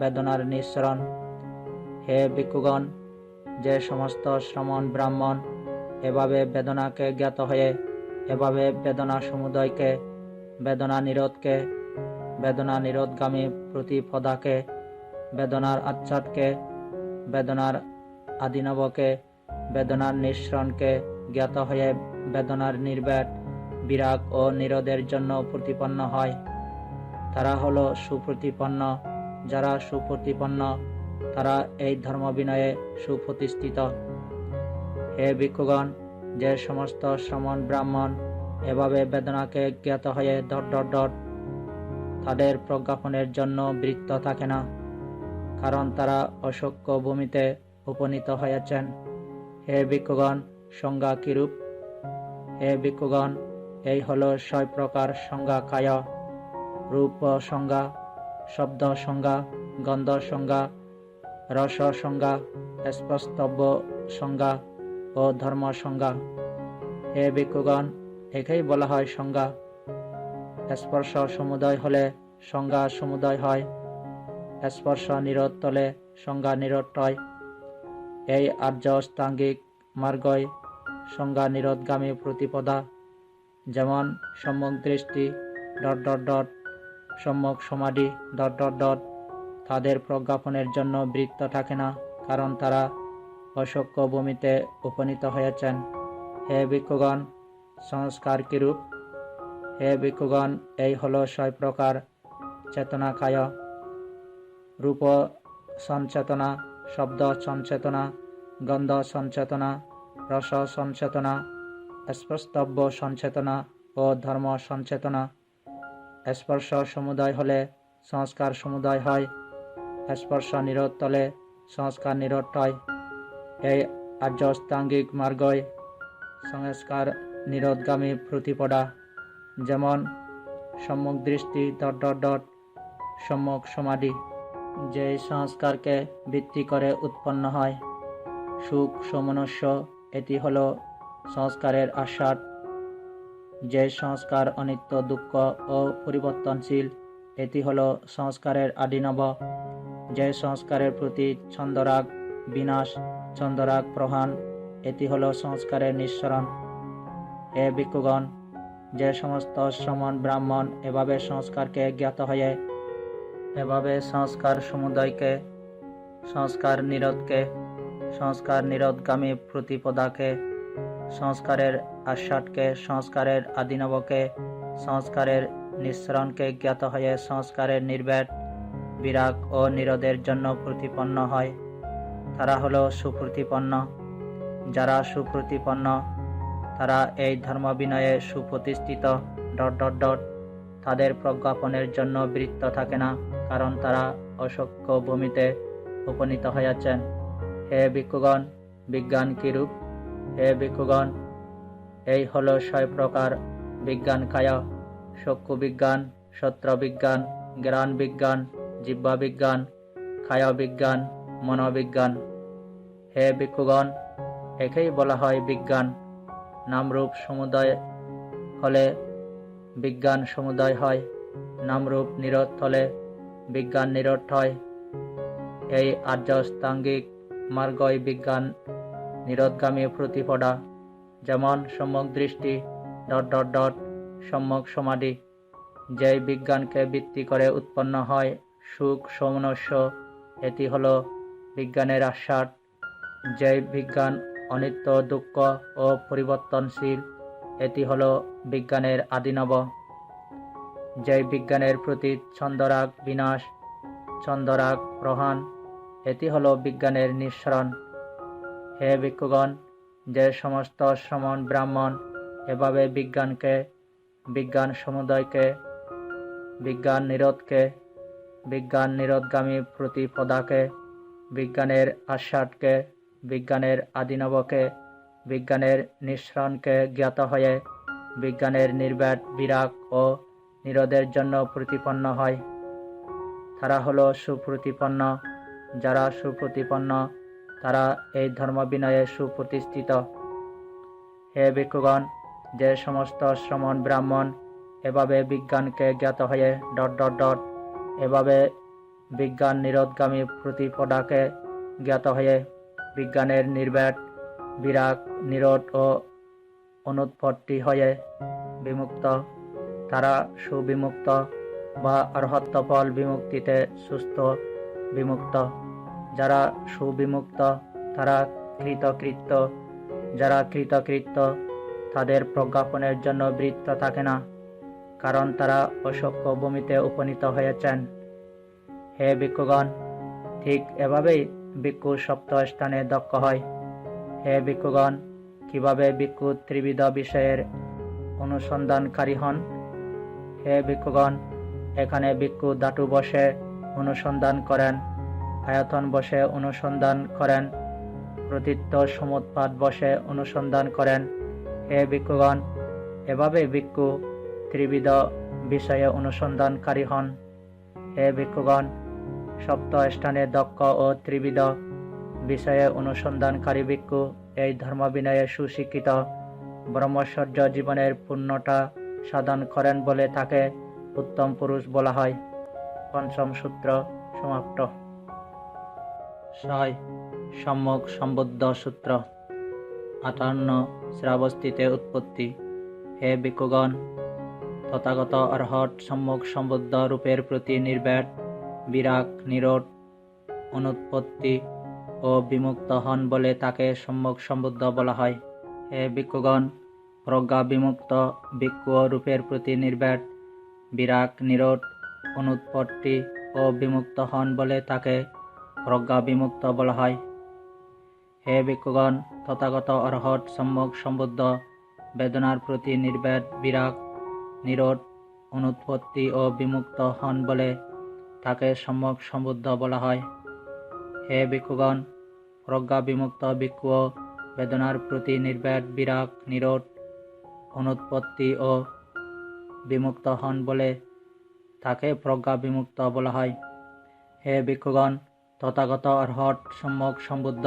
বেদনার নিঃসরণ। হে ভিক্ষুগণ, যে সমস্ত শ্রমণ ব্রাহ্মণ এভাবে বেদনাকে জ্ঞাত হয়ে এভাবে বেদনা সমুদয়কে, বেদনা নিরোধকে, বেদনা নিরোধগামী প্রতিপদাকে, বেদনার আচ্ছাদকে, বেদনার আদিনবকে, বেদনার নিঃসরণকে জ্ঞাত হয়ে বেদনার নির্ব্যাট, বিরাগ ও নিরোধের জন্য প্রতিপন্ন হয়। তারা হলো সুপ্রতিপন্ন। যারা সুপ্রতিপন্ন তারা এই ধর্ম বিনয়ে সুপ্রতিষ্ঠিত। হে ভিক্ষুগণ, যে সমস্ত শ্রমণ ব্রাহ্মণ এভাবে বেদনাকে জ্ঞাত হয়ে তাদের প্রজ্ঞাপনের জন্য বৃত্ত থাকে না, কারণ তারা অশক্য ভূমিতে উপনীত হয়েছেন। হে ভিক্ষুগণ, সংজ্ঞা কিরূপ? হে ভিক্ষুগণ, এই হলো 6 প্রকার সংজ্ঞা কায়: রূপ সংজ্ঞা, শব্দ সংজ্ঞা, গন্ধ সংজ্ঞা, রস সংজ্ঞা, স্পষ্টব্য সংজ্ঞা ও ধর্ম সংজ্ঞা। হে ভিক্ষুগণ, একেই বলা হয় সংজ্ঞা। স্পর্শ সমুদয় হলে সংজ্ঞা সমুদয় হয়, স্পর্শ নিরোধ হলে সংজ্ঞা নিরোধ হয়। এই আর্য অষ্টাঙ্গিক মার্গই সংজ্ঞা নিরোধগামী প্রতিপদা। যেমন সম্যক দৃষ্টি সম্যক সমাধি তাদের প্রজ্ঞাপনের জন্য বৃত্ত থাকে না, কারণ তারা অশক্য ভূমিতে উপনীত হয়েছেন। হে ভিক্ষুগণ, সংস্কার কিরূপ? হে ভিক্ষুগণ, এই হলো 6 প্রকার চেতনাকায়: রূপ সঞ্চেতনা, শব্দ সঞ্চেতনা, গন্ধ সঞ্চেতনা, রস সঞ্চেতনা, স্পষ্টব্য সঞ্চেতনা ও ধর্ম সঞ্চেতনা। স্পর্শ সমুদয় হলে সংস্কার সমুদয় হয়, স্পর্শ নিরোধ হলে সংস্কার নিরোধ হয়। এই আর্য অষ্টাঙ্গিক মার্গই সংস্কার নিরোধগামী প্রতিপদা। যেমন সম্যক দৃষ্টি সম্যক সমাধি, যে সংস্কারকে ভিত্তি করে উৎপন্ন হয়। সুখ সমনস্য, এটি হল সংস্কারের আস্বাদ। যে সংস্কার অনিত্য, দুঃখ ও পরিবর্তনশীল, এটি হল সংস্কারের আদিনব। যে সংস্কারের প্রতি ছন্দরাগ বিনাশ, ছন্দরাগ প্রহাণ, এটি হল সংস্কারের নিঃসরণ। হে ভিক্ষুগণ, যে সমস্ত শ্রমণ ব্রাহ্মণ এভাবে সংস্কারকে জ্ঞাত হয়ে, এভাবে সংস্কার সমুদয়কে, সংস্কার নিরোধকে, সংস্কার নিরোধগামী প্রতিপদাকে, সংস্কারের আস্বাদকে, সংস্কারের আদিনবকে, সংস্কারের নিঃসরণকে জ্ঞাত হয়ে সংস্কারের নির্ব্যাট, বিরাগ ও নিরোধের জন্য প্রতিপন্ন হয়, তারা হলো সুপ্রতিপন্ন। যারা সুপ্রতিপন্ন তারা এই ধর্ম বিনয়ে সুপ্রতিষ্ঠিত তাদের প্রজ্ঞাপনের জন্য বৃত্ত থাকে না, কারণ তারা অশক্য ভূমিতে উপনীত হয়েছেন। হে ভিক্ষুগণ, বিজ্ঞান কিরূপ? হে ভিক্ষুগণ, এই হলো 6 প্রকার বিজ্ঞান কায়: চক্ষু বিজ্ঞান, সত্র বিজ্ঞান, জ্ঞান বিজ্ঞান, জিহ্বা বিজ্ঞান, কায় বিজ্ঞান, মনোবিজ্ঞান। হে ভিক্ষুগণ, একেই বলা হয় বিজ্ঞান। নামরূপ সমুদয় হলে বিজ্ঞান সমুদয় হয়, নামরূপ নিরোধ হলে বিজ্ঞান নিরোধ হয়। এই আর্য অষ্টাঙ্গিক মার্গই বিজ্ঞান নিরোধগামী প্রতিপদা। যেমন সম্যক দৃষ্টি সম্যক সমাধি, যেই বিজ্ঞানকে ভিত্তি করে উৎপন্ন হয় সুখ সমনস্য, এটি হল বিজ্ঞানের আস্বাদ। যেই বিজ্ঞান অনিত্য, দুঃখ ও পরিবর্তনশীল, এটি হল বিজ্ঞানের আদিনব। যেই বিজ্ঞানের প্রতি ছন্দরাগ বিনাশ, ছন্দরাগ প্রহাণ, এটি হল বিজ্ঞানের নিঃসরণ। হে ভিক্ষুগণ, যে সমস্ত শ্রমণ ব্রাহ্মণ এভাবে বিজ্ঞানকে, বিজ্ঞান সমুদয়কে, বিজ্ঞান নিরোধকে, বিজ্ঞান নিরোধগামী প্রতিপদাকে, বিজ্ঞানের আস্বাদকে, বিজ্ঞানের আদিনবকে, বিজ্ঞানের নিঃসরণকে জ্ঞাত হয়ে বিজ্ঞানের নির্ব্যাট, বিরাগ ও নিরোধের জন্য প্রতিপন্ন হয়, তারা হলো সুপ্রতিপন্ন। যারা সুপ্রতিপন্ন তারা এই ধর্ম বিনয়ে সুপ্রতিষ্ঠিত। হে ভিক্ষুগণ, যে সমস্ত শ্রমণ ব্রাহ্মণ এভাবে বিজ্ঞানকে জ্ঞাত হয়ে এভাবে বিজ্ঞান নিরোধগামী প্রতিপদাকে জ্ঞাত হয়ে বিজ্ঞানের নির্ব্যাট, বিরাগ, নিরোধ ও অনুৎপত্তি হয়ে বিমুক্ত, তারা সুবিমুক্ত বা অর্হত্ব ফল বিমুক্তিতে সুস্থ বিমুক্ত। যারা সুবিমুক্ত তারা কৃতকৃত্য, যারা কৃতকৃত্য তাদের প্রজ্ঞাপনের জন্য বৃত্ত থাকে না, কারণ তারা অসক্ষ ভূমিতে উপনীত হয়েছেন। হে ভিক্ষুগণ, ঠিক এভাবেই ভিক্ষু সপ্ত স্থানে দক্ষ হয়। হে ভিক্ষুগণ, কিভাবে ভিক্ষু ত্রিবিধ বিষয়ের অনুসন্ধানকারী হন? হে ভিক্ষুগণ, এখানে ভিক্ষু ধাতু বসে অনুসন্ধান করেন, আয়তন বসে অনুসন্ধান করেন, প্রতীত্ব সমুৎপাদ বসে অনুসন্ধান করেন। হে ভিক্ষুগণ, এভাবে ভিক্ষু ত্রিবিধ বিষয়ে অনুসন্ধানকারী হন। হে ভিক্ষুগণ, সপ্ত স্থানে দক্ষ ও ত্রিবিধ বিষয়ে অনুসন্ধানকারী ভিক্ষু এই ধর্মবিনয়ে সুশিক্ষিত ব্রহ্মচর্য জীবনের পূর্ণতা সাধন করেন বলে তাকে উত্তম পুরুষ বলা হয়। পঞ্চম সূত্র সমাপ্ত। ৬ সম্যক সম্বুদ্ধ সূত্র। ৫৮ শ্রাবস্তিতে উৎপত্তি। হে ভিক্ষুগণ, তথাগত অর্হৎ সম্যক সম্বুদ্ধ রূপের প্রতি নির্ভেদ, বিরাগ, নিরোধ, অনুৎপত্তি ও বিমুক্ত হন বলে তাকে সম্যক সম্বুদ্ধ বলা হয়। হে ভিক্ষুগণ, প্রজ্ঞা বিমুক্ত ভিক্ষু রূপের প্রতি নির্ভেদ, বিরাগ, নিরোধ, অনুৎপত্তি ও বিমুক্ত হন বলে তাকে প্রজ্ঞা বিমুক্ত বলা হয়। হে ভিক্ষুগণ, তথাগত অর্হৎ সম্যক সম্বুদ্ধ বেদনার প্রতি নির্ভেদ, বিরাগ, নিরোধ, অনুৎপত্তি ও বিমুক্ত হন বলে তাকে সম্যক সম্বুদ্ধ বলা হয়। হে ভিক্ষুগণ, প্রজ্ঞা বিমুক্ত ভিক্ষু বেদনার প্রতি নির্ভেদ, বিরাগ, নিরোধ, অনুৎপত্তি ও বিমুক্ত হন বলে তাকে প্রজ্ঞা বিমুক্ত বলা হয়। হে ভিক্ষুগণ, তথাগত অর্হৎ সম্যক সম্বুদ্ধ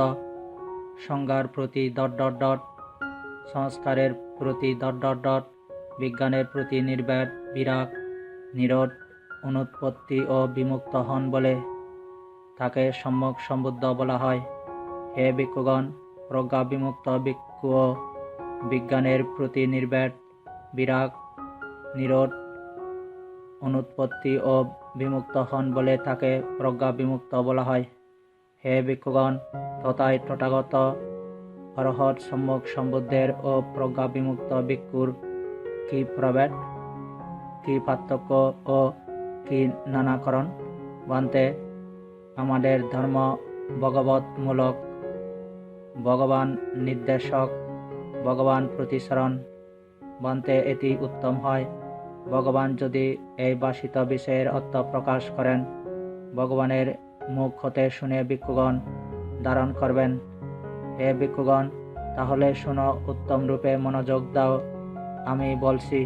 সংজ্ঞার প্রতি ... সংস্কারের প্রতি ... বিজ্ঞানের প্রতি নির্ভেদ, বিরাগ, নিরোধ, অনুৎপত্তি ও বিমুক্ত হন বলে তাকে সম্যক সম্বুদ্ধ বলা হয়। হে ভিক্ষুগণ, প্রজ্ঞা বিমুক্ত ভিক্ষু বিজ্ঞানের প্রতি নির্ভেদ, বিরাগ, নিরোধ, অনুৎপত্তি ও বিমুক্ত হন বলে তাকে প্রজ্ঞা বিমুক্ত বলা হয়। হে ভিক্ষুগণ, তথায় তথাগত অর্হৎ সম্যক সম্বুদ্ধের ও প্রজ্ঞা বিমুক্ত ভিক্ষুর কি প্রভেদ, কি পার্থক্য ও কি নানাকরণ? বান্তে, আমাদের ধর্ম ভগবৎমূলক, ভগবান নির্দেশক, ভগবান প্রতিসরণ। বান্তে, এটি উত্তম হয় ভগবান যদি এই বাসিত বিষয়ের অর্থ প্রকাশ করেন, ভগবানের মুখ হতে শুনে ভিক্ষুগণ ধারণ করবেন। হে ভিক্ষুগণ, তাহলে শুনো, উত্তম রূপে মনোযোগ দাও, আমি বলছি।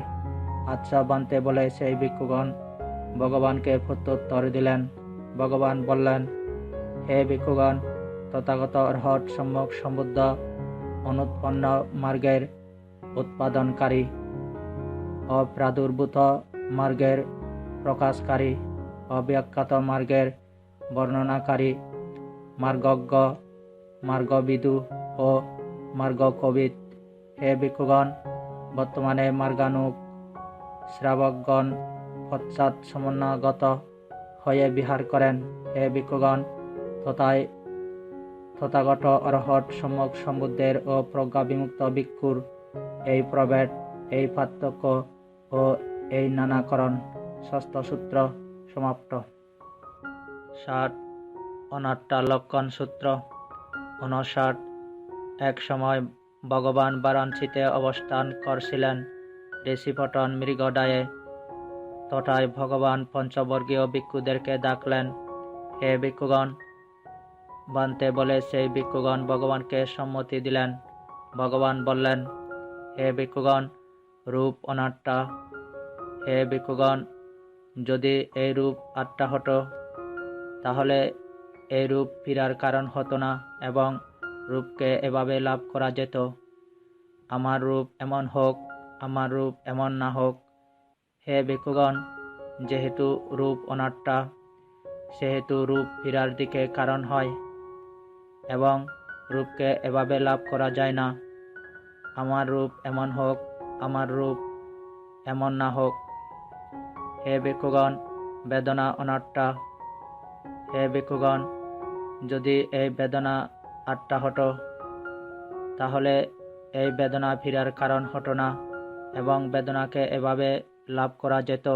আচ্ছা বান্তে বলে সেই ভিক্ষুগণ ভগবানকে প্রত্যুত্তর দিলেন। ভগবান বললেন, হে ভিক্ষুগণ, তথাগত অর্হৎ সম্যক সম্বুদ্ধ অনুৎপন্ন মার্গের উৎপাদনকারী, অপ্রাদুর্ভূত মার্গের প্রকাশকারী, অব্যাখ্যাত মার্গের বর্ণনাকারী, মার্গজ্ঞ, মার্গবিদু ও মার্গকবিদ। হে ভিক্ষুগণ, বর্তমানে মার্গানুগ শ্রাবকগণ পশ্চাৎ সমন্বয়গত হয়ে বিহার করেন। হে ভিক্ষুগণ, তথাগত অর্হৎ সম্যক সম্বুদ্ধের ও প্রজ্ঞা বিমুক্ত ভিক্ষুর এই প্রভেদ, এই পার্থক্য ও এই নানাকরণ। ষষ্ঠ সূত্র সমাপ্ত। ৭ অনাত্মা লক্ষণ সূত্র। ৫৯ এক সময় ভগবান বারাণসীতে অবস্থান করছিলেন ঋষিপটন মৃগডায়ে। তথায় ভগবান পঞ্চবর্গীয় ভিক্ষুদেরকে ডাকলেন। হে ভিক্ষুগণ, বান্তে বলে সেই ভিক্ষুগণ ভগবানকে সম্মতি দিলেন। ভগবান বললেন, হে ভিক্ষুগণ, রূপ অনাত্মা। হে ভিক্ষুগণ, যদি এই রূপ আত্মা হতো তাহলে এই রূপ ফিরার কারণ হতো না এবং রূপকে এভাবে লাভ করা যেত। আমার রূপ এমন হোক, আমার রূপ এমন না হোক। হে ভিক্ষুগণ, যেহেতু রূপ অনাত্মা, সেহেতু রূপ ফিরার দিকে কারণ হয় এবং রূপকে এভাবে লাভ করা যায় না। আমার রূপ এমন হোক, আমার রূপ এমন না হোক। হে ভিক্ষুগণ, বেদনা অনাত্মা। হে ভিক্ষুগণ, যদি এই বেদনা আত্মা হতো, তাহলে এই বেদনা ফিরার কারণ হতো না এবং বেদনাকে এভাবে লাভ করা যেত।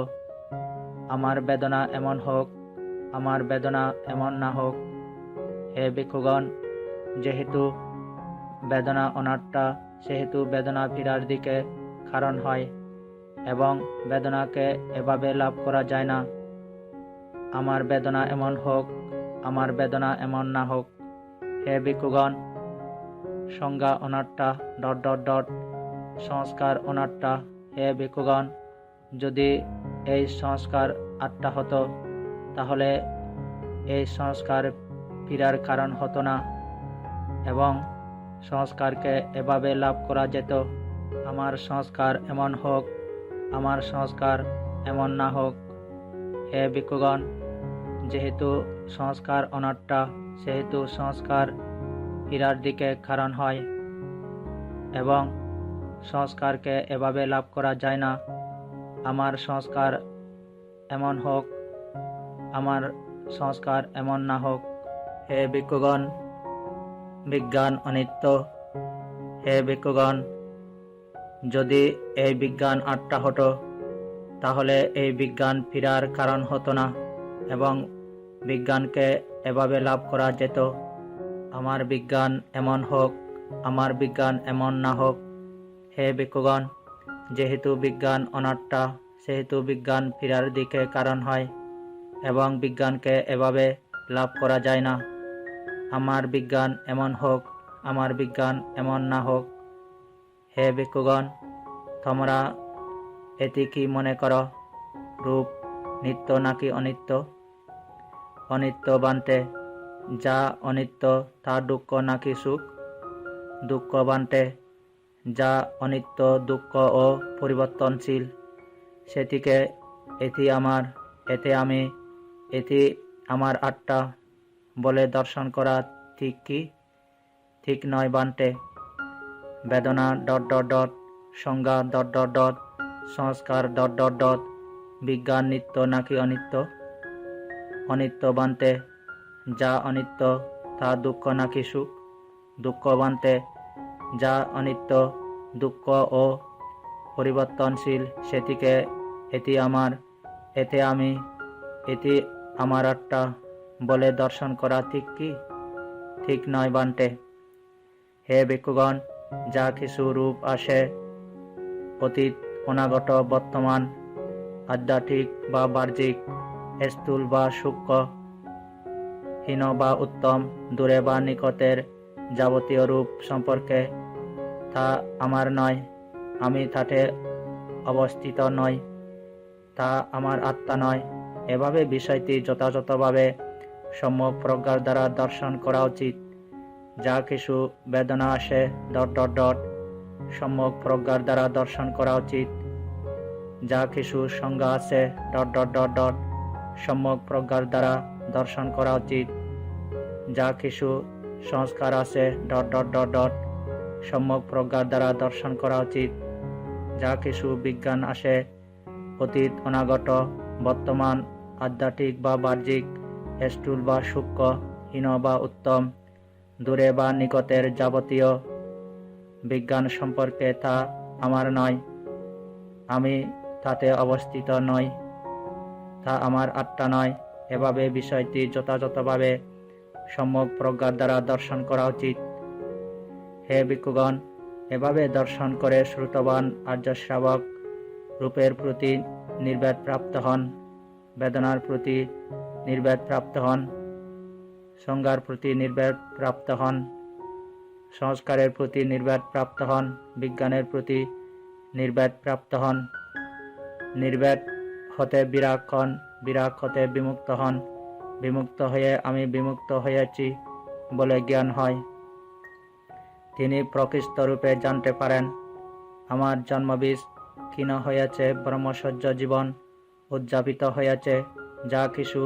আমার বেদনা এমন হোক, আমার বেদনা এমন না হোক। হে ভিক্ষুগণ, যেহেতু বেদনা অনাত্মা, সেহেতু বেদনা ফিরার দিকে কারণ হয় এবং বেদনাকে এভাবে লাভ করা যায় না। আমার বেদনা এমন হোক, আমার বেদনা এমন না হোক। হে ভিক্ষুগণ, সংজ্ঞা অনাত্মা ... সংস্কার অনাত্মা। হে ভিক্ষুগণ, যদি এই সংস্কার আত্মা হতো, তাহলে এই সংস্কার ফিরার কারণ হতো না এবং সংস্কারকে এভাবে লাভ করা যেত। আমার সংস্কার এমন হোক, আমার সংস্কার এমন না হোক। হে ভিক্ষুগণ, যেহেতু সংস্কার অনাত্মা, সেহেতু সংস্কার ফিরার দিকে কারণ হয় এবং সংস্কারকে এভাবে লাভ করা যায় না। আমার সংস্কার এমন হোক, আমার সংস্কার এমন না হোক। হে ভিক্ষুগণ, বিজ্ঞান অনিত্য। হে ভিক্ষুগণ, যদি এই বিজ্ঞান আত্মা হতো, তাহলে এই বিজ্ঞান ফিরার কারণ হতো না এবং বিজ্ঞানকে এভাবে লাভ করা যেত। আমার বিজ্ঞান এমন হোক, আমার বিজ্ঞান এমন না হোক। হে ভিক্ষুগণ, যেহেতু বিজ্ঞান অনাত্মা, সেহেতু বিজ্ঞান ফিরার দিকে কারণ হয় এবং বিজ্ঞানকে এভাবে লাভ করা যায় না। আমার বিজ্ঞান এমন হোক, আমার বিজ্ঞান এমন না হোক। হে ভিক্ষুগণ, তোমরা এটি কি মনে করো? রূপ নিত্য নাকি অনিত্য? অনিত্য বান্তে, যা অনিত্য তা দুঃখ নাকি সুখ? দুঃখ বান্তে, যা অনিত্য, দুঃখ ও পরিবর্তনশীল, সেটিকে এটি আমার, এতে আমি, এটি আমার আত্মা বলে দর্শন করা ঠিক কি? ঠিক নয় বান্তে। বেদনা ... সংজ্ঞা ... সংস্কার ... বিজ্ঞান নিত্য নাকি অনিত্য? অনিত্য বান্তে, যা অনিত্য তা দুঃখ নাকি সুখ? দুঃখ বান্তে, যা অনিত্য, দুঃখ ও পরিবর্তনশীল, সেটিকে এটি আমার, এতে আমি, এটি আমার আত্মা বলে দর্শন করা ঠিক কি? ঠিক নয় বান্তে। হে ভিক্ষুগণ, যা কিছু রূপ আসে, অতীত, অনাগত, বর্তমান, আধ্যাত্মিক বা বাহ্যিক, স্থূল বা সূক্ষ্ম, হীন বা উত্তম, দূরে বা নিকটের যাবতীয় রূপ সম্পর্কে, তা আমার নয়, আমি তাতে অবস্থিত নই, তা আমার আত্মা নয়। এভাবে বিষয়টি যথাযথভাবে সম্যক প্রজ্ঞার দ্বারা দর্শন করা উচিত। যা কিছু বেদনা আসে ... সম্যক প্রজ্ঞার দ্বারা দর্শন করা উচিত। যা কিছু সংজ্ঞা আছে ... সম্যক প্রজ্ঞার দ্বারা দর্শন করা উচিত। যা কিছু সংস্কার আছে ... সম্যক প্রজ্ঞার দ্বারা দর্শন করা উচিত। যা কিছু বিজ্ঞান আসে, অতীত, অনাগত, বর্তমান, আধ্যাত্মিক বা বাহ্যিক, স্থূল বা সূক্ষ্ম, হীন বা উত্তম, দূরে বা নিকটের যাবতীয় বিজ্ঞান সম্পর্কে, তা আমার নয়, আমি তাতে অবস্থিত নই, তা আমার আত্মা নয়। এভাবে বিষয়টি যথাযথভাবে সম্যক প্রজ্ঞার দ্বারা দর্শন করা উচিত। হে ভিক্ষুগণ, এভাবে দর্শন করে শ্রুতবান আর্য শ্রাবক রূপের প্রতি নির্ভেদ প্রাপ্ত হন, বেদনার প্রতি নির্ভেদ প্রাপ্ত হন, সংজ্ঞার প্রতি নির্ভেদ প্রাপ্ত হন, সংস্কারের প্রতি নির্ভেদ প্রাপ্ত হন, বিজ্ঞানের প্রতি নির্ভেদ প্রাপ্ত হন। নির্ভেদ হতে বিরাগ হন, বিরাগ হতে বিমুক্ত হন, বিমুক্ত হয়ে আমি বিমুক্ত হয়েছি বলে জ্ঞান হয়। তিনি প্রকৃষ্ট রূপে জানতে পারেন, আমার জন্মবীজ ক্ষীণ হয়েছে, ব্রহ্মচর্য জীবন উদযাপিত হয়েছে, যা কিছু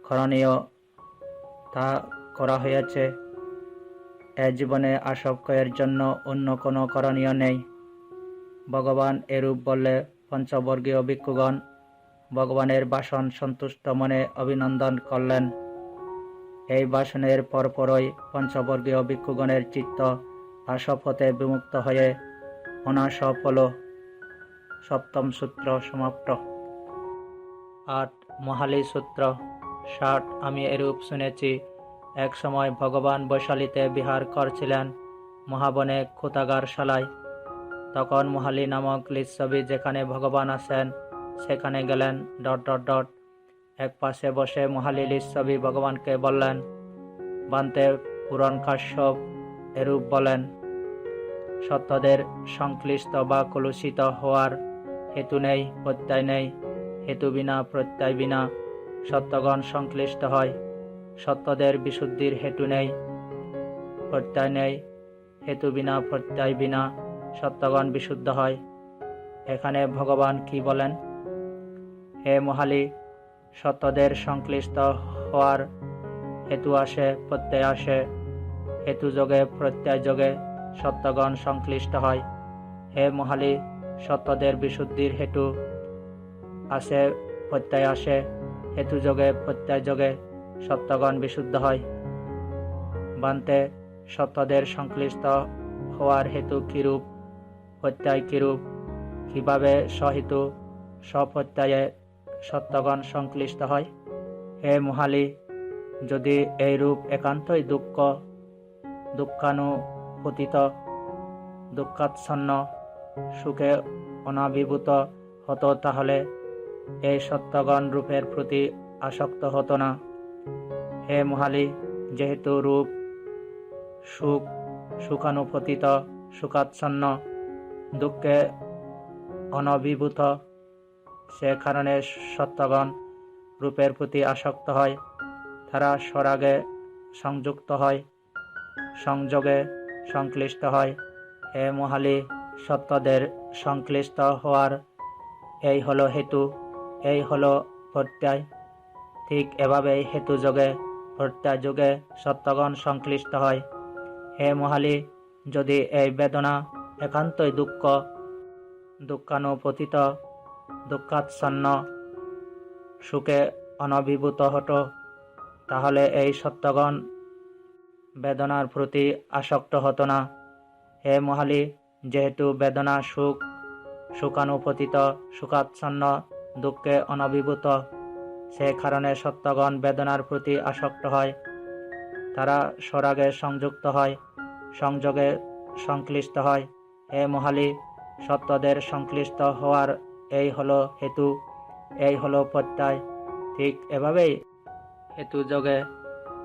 করণীয় তা করা হয়েছে, এ জীবনে আসক্তের জন্য অন্য কোনো করণীয় নেই। ভগবান এরূপ বললে পঞ্চবর্গীয় ভিক্ষুগণ ভগবানের ভাষণ সন্তুষ্ট মনে অভিনন্দন করলেন। এই ভাষণের পরপরই পঞ্চবর্গীয় ভিক্ষুগণের চিত্ত আসব হতে বিমুক্ত হয়ে অনাসব হল। সপ্তম সূত্র সমাপ্ত। 8 মহালী সূত্র 60 আমি এরূপ শুনেছি, এক সময় ভগবান বৈশালীতে বিহার করছিলেন মহাবনে ক্ষুতাগারশালায়। তখন মহালী নামক লিচ্ছবি যেখানে ভগবান আছেন সেখানে গেলেন। এক পাশে বসে মহালী লিচ্ছবি ভগবানকে বললেন, বান্তে পুরাণ কাশ্যপ এরূপ বলেন, সত্যদের সংশ্লিষ্ট বা কলুষিত হওয়ার হেতু নেই, প্রত্যয় নেই। হেতু বিনা প্রত্যয় বিনা সত্যগণ সংশ্লিষ্ট হয়। সত্যদের বিশুদ্ধির হেতু নেই, প্রত্যয় নেই। হেতু বিনা প্রত্যয় বিনা সত্যগণ বিশুদ্ধ হয়। এখানে ভগবান কি বলেন? হে মহালী, সত্যদের সংশ্লিষ্ট হওয়ার হেতু আসে, প্রত্যয় আসে। হেতু যোগে প্রত্যয় যোগে সত্যগণ সংশ্লিষ্ট হয়। হে মহালী, সত্যদের বিশুদ্ধির হেতু আসে, প্রত্যয় আসে। হেতু যোগে প্রত্যয় যোগে সত্যগণ বিশুদ্ধ হয়। বান্তে সত্যদের সংশ্লিষ্ট হওয়ার হেতু কিরূপ, প্রত্যয় কিরূপ, কিভাবে সহেতু স্বপ্রত্যয়ে সত্যগণ সংশ্লিষ্ট হয়? হে মহালী, যদি এইরূপ একান্তই দুঃখানুপতিত দুঃখাচ্ছন্ন সুখে অনাবিভূত হতো তাহলে এই সত্যগণ রূপের প্রতি আসক্ত হতো না। হে মহালী, যেহেতু রূপ সুখানুপতিত সুখাচ্ছন্ন দুঃখে অনভিভূত, সে কারণে সত্যগণ রূপের প্রতি আসক্ত হয়। তারা স্বরাগে সংযুক্ত হয়, সংযোগে সংশ্লিষ্ট হয়। হে মহালী, সত্যদের সংশ্লিষ্ট হওয়ার এই হলো হেতু, এই হলো প্রত্যয়। ঠিক এভাবেই হেতু যোগে প্রত্যয় যোগে সত্যগণ সংশ্লিষ্ট হয়। হে মহালী, যদি এই বেদনা একান্তই দুঃখানুপতিত দুঃখাচ্ছন্ন সুখে অনভিভূত হতো তাহলে এই সত্যগণ বেদনার প্রতি আসক্ত হতো না। হে মহালী, যেহেতু বেদনা সুখানুপতিত সুখাচ্ছন্ন দুঃখে অনভিভূত, সে কারণে সত্যগণ বেদনার প্রতি আসক্ত হয়। তারা স্বরাগে সংযুক্ত হয়, সংযোগে সংশ্লিষ্ট হয়। হে মহালী, সত্যদের সংশ্লিষ্ট হওয়ার এই হলো হেতু, এই হলো প্রত্যয়। ঠিক এভাবেই হেতু যোগে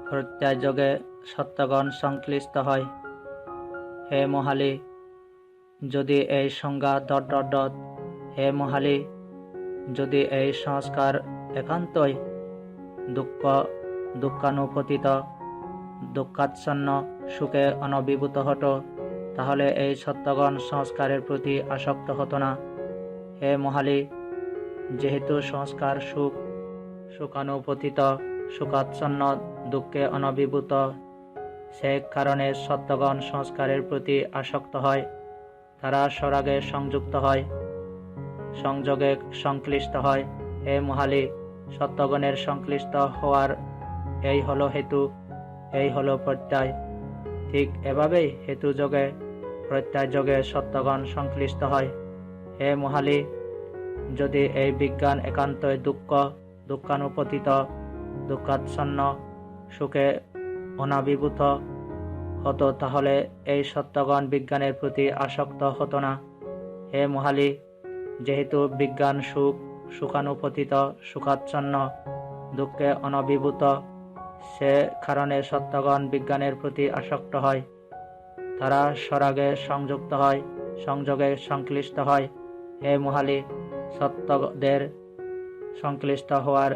প্রত্যয় যোগে সত্যগণ সংশ্লিষ্ট হয়। হে মহালী, যদি এই সংজ্ঞা হে মহালী, যদি এই সংস্কার একান্তই দুঃখানুপতিত দুঃখাচ্ছন্ন সুখে অনভিভূত হতো তাহলে এই সত্যগণ সংস্কারের প্রতি আসক্ত হতো না। হে মহালী, যেহেতু সংস্কার সুখানুপতিত সুখাচ্ছন্ন দুঃখে অনভিভূত, সে কারণে সত্যগণ সংস্কারের প্রতি আসক্ত হয়। তারা স্বরাগে সংযুক্ত হয়, সংযোগে সংশ্লিষ্ট হয়। হে মহালী, সত্যগণের সংশ্লিষ্ট হওয়ার এই হলো হেতু, এই হলো প্রত্যয়। ঠিক এভাবেই হেতু যোগে প্রত্যয় যোগে সত্যগণ সংশ্লিষ্ট হয়। হে মহালী, যদি এই বিজ্ঞান একান্তই দুঃখানুপতিত দুঃখাচ্ছন্ন সুখে অনাবিভূত হতো তাহলে এই সত্যগণ বিজ্ঞানের প্রতি আসক্ত হতো না। হে মহালী, যেহেতু বিজ্ঞান সুখানুপতিত সুখাচ্ছন্ন দুঃখে অনভিভূত, সে কারণে সত্যগণ বিজ্ঞানের প্রতি আসক্ত হয়। তারা স্বরাগে সংযুক্ত হয়, সংযোগে সংশ্লিষ্ট হয়। হে মহালী, সত্যদের সংশ্লিষ্ট হওয়ার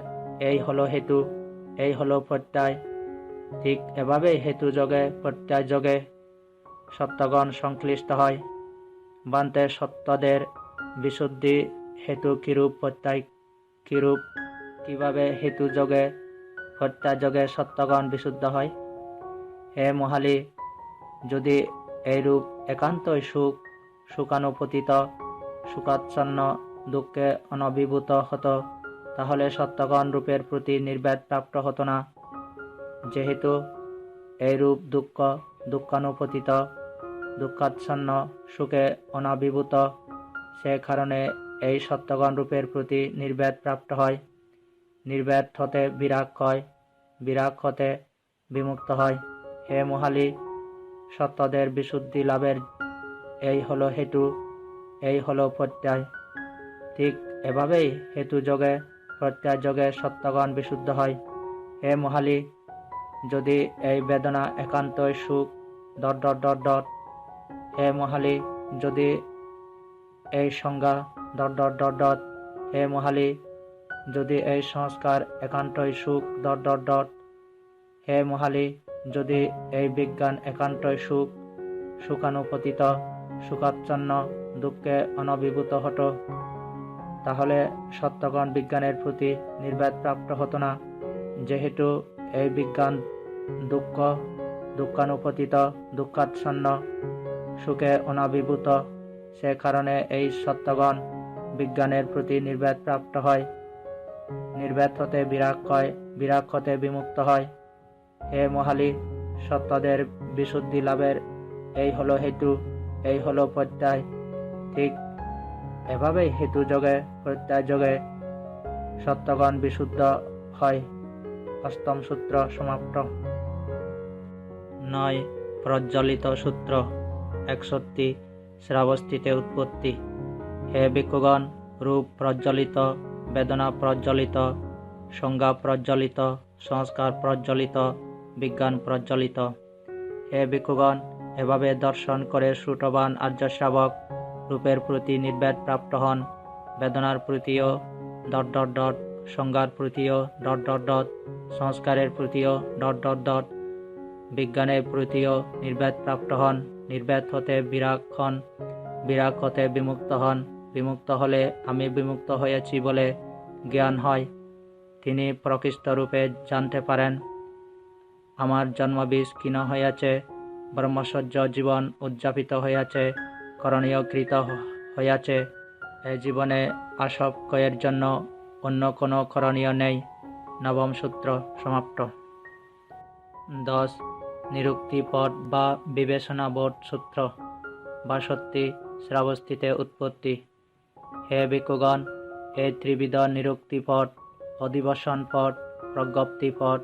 এই হলো হেতু, এই হলো প্রত্যয়। ঠিক এভাবেই হেতু যোগে প্রত্যয় যোগে সত্যগণ সংশ্লিষ্ট হয়। বান্তে সত্যদের বিশুদ্ধি হেতু কিরূপ, প্রত্যয় কিরূপ, কিভাবে হেতু যোগে প্রত্যয় যোগে সত্যগণ বিশুদ্ধ হয়? হে মহালী, যদি এইরূপ একান্তই সুখানুপতিত, সুখাচ্ছন্ন, দুঃখে অনভিভূত হতো, তাহলে সত্যগণ রূপের প্রতি নির্ভেদ প্রাপ্ত হতো না। যেহেতু এইরূপ দুঃখানুপতিত, দুঃখাচ্ছন্ন, সুখে অনাভিভূত, সে কারণে এই সত্যগণ রূপের প্রতি নির্ভেদ প্রাপ্ত হয়। নির্ভেদ হতে বিরাগ হয়, বিরাগ হতে বিমুক্ত হয়। হে মহালি, সত্যদের বিশুদ্ধি লাভের এই হলো হেতু, এই হলো প্রত্যয়। ঠিক এভাবেই হেতু যোগে, প্রত্যয় যোগে সত্যগণ বিশুদ্ধ হয়। হে মহালি, যদি এই বেদনা একান্তই সুখ ... হে মহালি, যদি এই সংজ্ঞা ... হে মহালি, যদি এই সংস্কার একান্তই সুখ ... হে মহালি, যদি এই বিজ্ঞান একান্তই সুখানুপতিত, সুখাচ্ছন্ন, দুঃখে অনভিভূত হতো, তাহলে সত্যগণ বিজ্ঞানের প্রতি নির্ভেদ প্রাপ্ত হতো না। যেহেতু এই বিজ্ঞান দুঃখানুপতিত, দুঃখাচ্ছন্ন, সুখে অনাভিভূত, সে কারণে এই সত্যগণ বিজ্ঞানের প্রতি নির্ভেদ প্রাপ্ত হয়। নির্ভেদ হতে বিরাগ হয়, বিরাগ হতে বিমুক্ত হয়। হে মহালি, সত্যদের বিশুদ্ধি লাভের এই হলো হেতু, এই হলো প্রত্যয়। ঠিক এভাবেই হেতু যোগে, প্রত্যয় যোগে সত্যগণ বিশুদ্ধ হয়। অষ্টম সূত্র সমাপ্ত। 9. প্রজ্জ্বলিত সূত্র 61. শ্রাবস্তিতে উৎপত্তি। হে ভিক্ষুগণ, রূপ প্রজ্জ্বলিত, বেদনা প্রজ্জ্বলিত, সংজ্ঞা প্রজ্জ্বলিত, সংস্কার প্রজ্জ্বলিত, বিজ্ঞান প্রজ্জ্বলিত। হে ভিক্ষুগণ, এভাবে দর্শন করে শ্রুতবান আর্য শ্রাবক রূপের প্রতি নির্ভেদ প্রাপ্ত হন। বেদনার প্রতিও ... সংজ্ঞার প্রতিও ... সংস্কারের প্রতিও ... বিজ্ঞানের প্রতিও নির্ভেদ প্রাপ্ত হন। নির্ভেদ হতে বিরাগ হন, বিরাগ হতে বিমুক্ত হন। বিমুক্ত হলে আমি বিমুক্ত হয়েছি বলে জ্ঞান হয়। তিনি প্রকৃষ্ট রূপে জানতে পারেন, আমার জন্মবীজ ক্ষীণ হইয়াছে, ব্রহ্মচর্য জীবন উদযাপিত হইয়াছে, করণীয় কৃত হইয়াছে। এই জীবনে আসক্তের জন্য অন্য কোনো করণীয় নেই। নবম সূত্র সমাপ্ত। 10. নিরুক্তিপদ বা বিবেচনাবোধ সূত্র 62. শ্রাবস্তিতে উৎপত্তি। হে ভিক্ষুগণ, এই ত্রিবিধ নিরুক্তিপদ, অধিবসন পদ, প্রজ্ঞপ্তি পদ,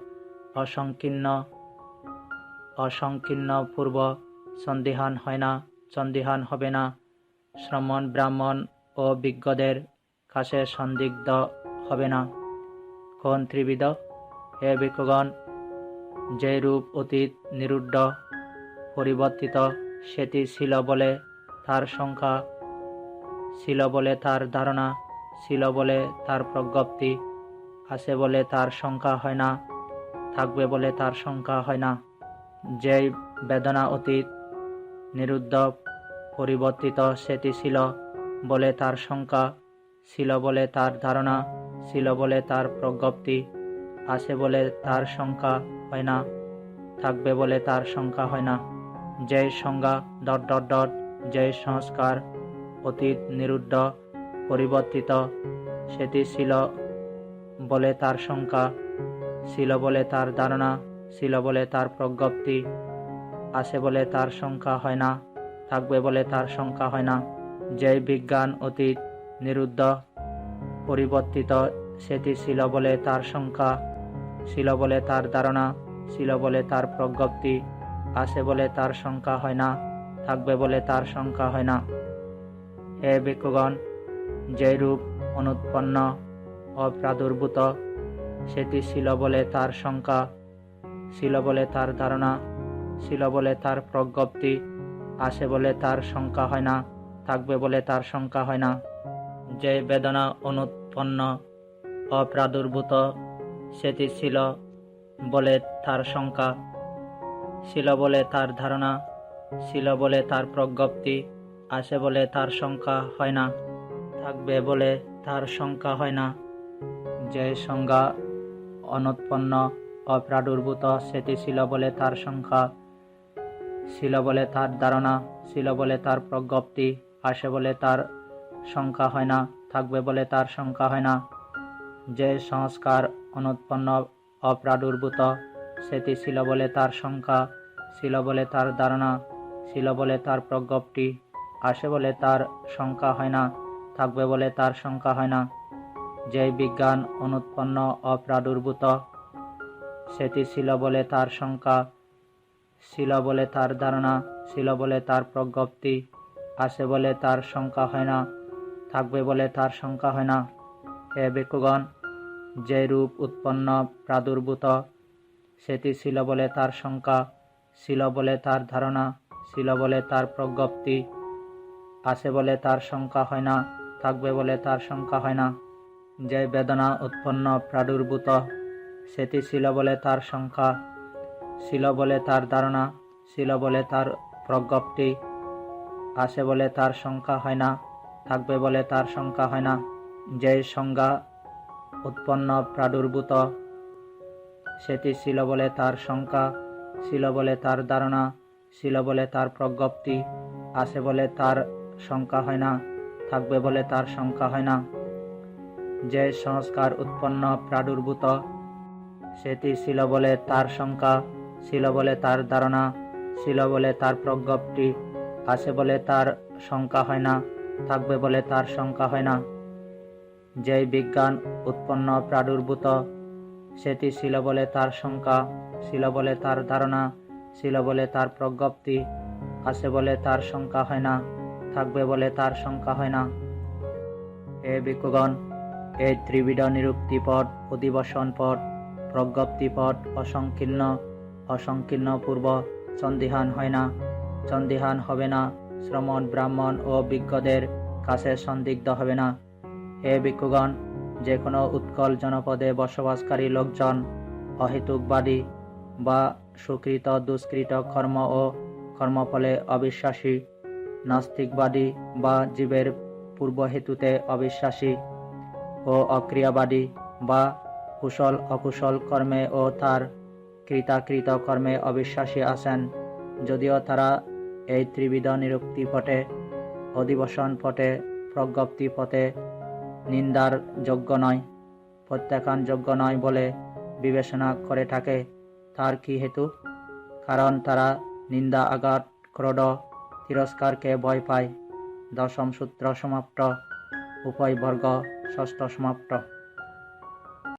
অসংকীর্ণ পূর্ব সন্দিহান হয় না, সন্দিহান হবে না। শ্রমণ, ব্রাহ্মণ ও বিজ্ঞদের কাছে সন্দিগ্ধ হবে না। কোন ত্রিবিধ? হে ভিক্ষুগণ, যে রূপ অতীত, নিরুদ্ধ, পরিবর্তিত, সেটি ছিল বলে তার সংখ্যা, ছিল বলে তার ধারণা, ছিল বলে তার প্রজ্ঞপ্তি, আছে বলে তার সংখ্যা হয় না, থাকবে বলে তার সংখ্যা হয় না। যেই বেদনা অতীত, নিরুদ্ধ, পরিবর্তিত, সেটি ছিল বলে তার সংখ্যা, ছিল বলে তার ধারণা, ছিল বলে তার প্রজ্ঞপ্তি, আছে বলে তার সংখ্যা হয় না, থাকবে বলে তার সংখ্যা হয় না। যেই সংজ্ঞা ... যেই সংস্কার অতীত, নিরুদ্ধ, পরিবর্তিত, সেটি ছিল বলে তার সংখ্যা, ছিল বলে তার ধারণা, ছিল বলে তার প্রজ্ঞপ্তি, আছে বলে তার সংখ্যা হয় না, থাকবে বলে তার সংখ্যা হয় না। যেই বিজ্ঞান অতীত, নিরুদ্ধ, পরিবর্তিত, সেটি ছিল বলে তার সংখ্যা, ছিল বলে তার ধারণা, ছিল বলে তার প্রজ্ঞপ্তি, আছে বলে তার সংখ্যা হয় না, থাকবে বলে তার সংখ্যা হয় না। হে ভিক্ষুগণ, যে রূপ অনুৎপন্ন, অপ্রাদুর্ভূত, সেটি ছিল বলে তার সংখ্যা, ছিল বলে তার ধারণা, ছিল বলে তার প্রজ্ঞপ্তি, আছে বলে তার সংখ্যা হয় না, থাকবে বলে তার সংখ্যা হয় না। যে বেদনা অনুৎপন্ন, অপ্রাদুর্ভূত, সেটি ছিল বলে তার সংখ্যা, ছিল বলে তার ধারণা, ছিল বলে তার প্রজ্ঞপ্তি, আছে বলে তার সংখ্যা হয় না, থাকবে বলে তার সংখ্যা হয় না। যে সংজ্ঞা অনুৎপন্ন, অপ্রাদুর্ভূত, সেটি ছিল বলে তার সংখ্যা, ছিল বলে তার ধারণা, ছিল বলে তার প্রজ্ঞপ্তি, আসে বলে তার শঙ্কা হয় না, থাকবে বলে তার শঙ্কা হয় না। যে সংস্কার অনুৎপন্ন অপ্রাদুর্ভূত, সেটি ছিল বলে তার শঙ্কা, ছিল বলে তার ধারণা, ছিল বলে তার প্রজ্ঞপ্তি, আসে বলে তার শঙ্কা হয় না, থাকবে বলে তার শঙ্কা হয় না। যে বিজ্ঞান অনুৎপন্ন অপ্রাদুর্ভূত, সেটি ছিল বলে তার শঙ্কা, ছিল বলে তার ধারণা, ছিল বলে তার প্রজ্ঞপ্তি, আসে বলে তার শঙ্কা হয় না, থাকবে বলে তার শঙ্কা হয় না। হে ভিক্ষুগণ, যে রূপ উৎপন্ন প্রাদুর্ভূত, সেটি ছিল বলে তার শঙ্কা, ছিল বলে তার ধারণা, ছিল বলে তার প্রজ্ঞপ্তি, আসে বলে তার শঙ্কা হয় না, থাকবে বলে তার শঙ্কা হয় না। যে বেদনা উৎপন্ন প্রাদুর্ভূত, সেটি ছিল বলে তার শঙ্কা, ছিল বলে তার ধারণা, ছিল বলে তার প্রজ্ঞপ্তি, আসে বলে তার শঙ্কা হয় না, থাকবে বলে তার শঙ্কা হয় না। যে সংজ্ঞা উৎপন্ন প্রাদুর্ভূত, সেটি ছিল বলে তার শঙ্কা, ছিল বলে তার ধারণা, ছিল বলে তার প্রজ্ঞপ্তি, আসে বলে তার শঙ্কা হয় না, থাকবে বলে তার শঙ্কা হয় না। যে সংস্কার উৎপন্ন প্রাদুর্ভূত, সেটি ছিল বলে তার শঙ্কা, ছিল বলে তার ধারণা, ছিল বলে তার প্রজ্ঞপ্তি, আসে বলে তার শঙ্কা হয় না, থাকবে বলে তার শঙ্কা হয় না। যে বিজ্ঞান উৎপন্ন প্রাদুর্ভূত, সেটি ছিল বলে তার শঙ্কা, ছিল বলে তার ধারণা, ছিল বলে তার প্রজ্ঞপ্তি, আসে বলে তার শঙ্কা হয় না, থাকবে বলে তার শঙ্কা হয় না। হে ভিক্ষুগণ, এই ত্রিবিধ নিরুক্তি পথ, অধিবসন পথ, প্রজ্ঞপ্তি পথ অসংকীর্ণ পূর্ব সন্দিহান হয় না, সন্দিহান হবে না, শ্রমণ ব্রাহ্মণ ও বিজ্ঞদের কাছে সন্দিগ্ধ হবে না। হে ভিক্ষুগণ, যে কোনো উৎকল জনপদে বসবাসকারী লোকজন অহেতুকবাদী বা সুকৃত দুষ্কৃত কর্ম ও কর্মফলে অবিশ্বাসী, নাস্তিকবাদী বা জীবের পূর্বহেতুতে অবিশ্বাসী ও অক্রিয়াবাদী বা কুশল অকুশল কর্মে ও তার কৃতাকৃত কর্মে অবিশ্বাসী আছেন, যদিও তারা এই ত্রিবিধ নিরুক্তি পথে, অধিবসন পথে, প্রজ্ঞপ্তি পথে নিন্দার যোগ্য নয়, প্রত্যাখ্যান যোগ্য নয় বলে বিবেচনা করে থাকে। তার কি হেতু? কারণ তারা নিন্দা, আঘাত, ক্রোধ, তিরস্কারকে ভয় পায়। দশম সূত্র সমাপ্ত। উভয় বর্গ ষষ্ঠ সমাপ্ত।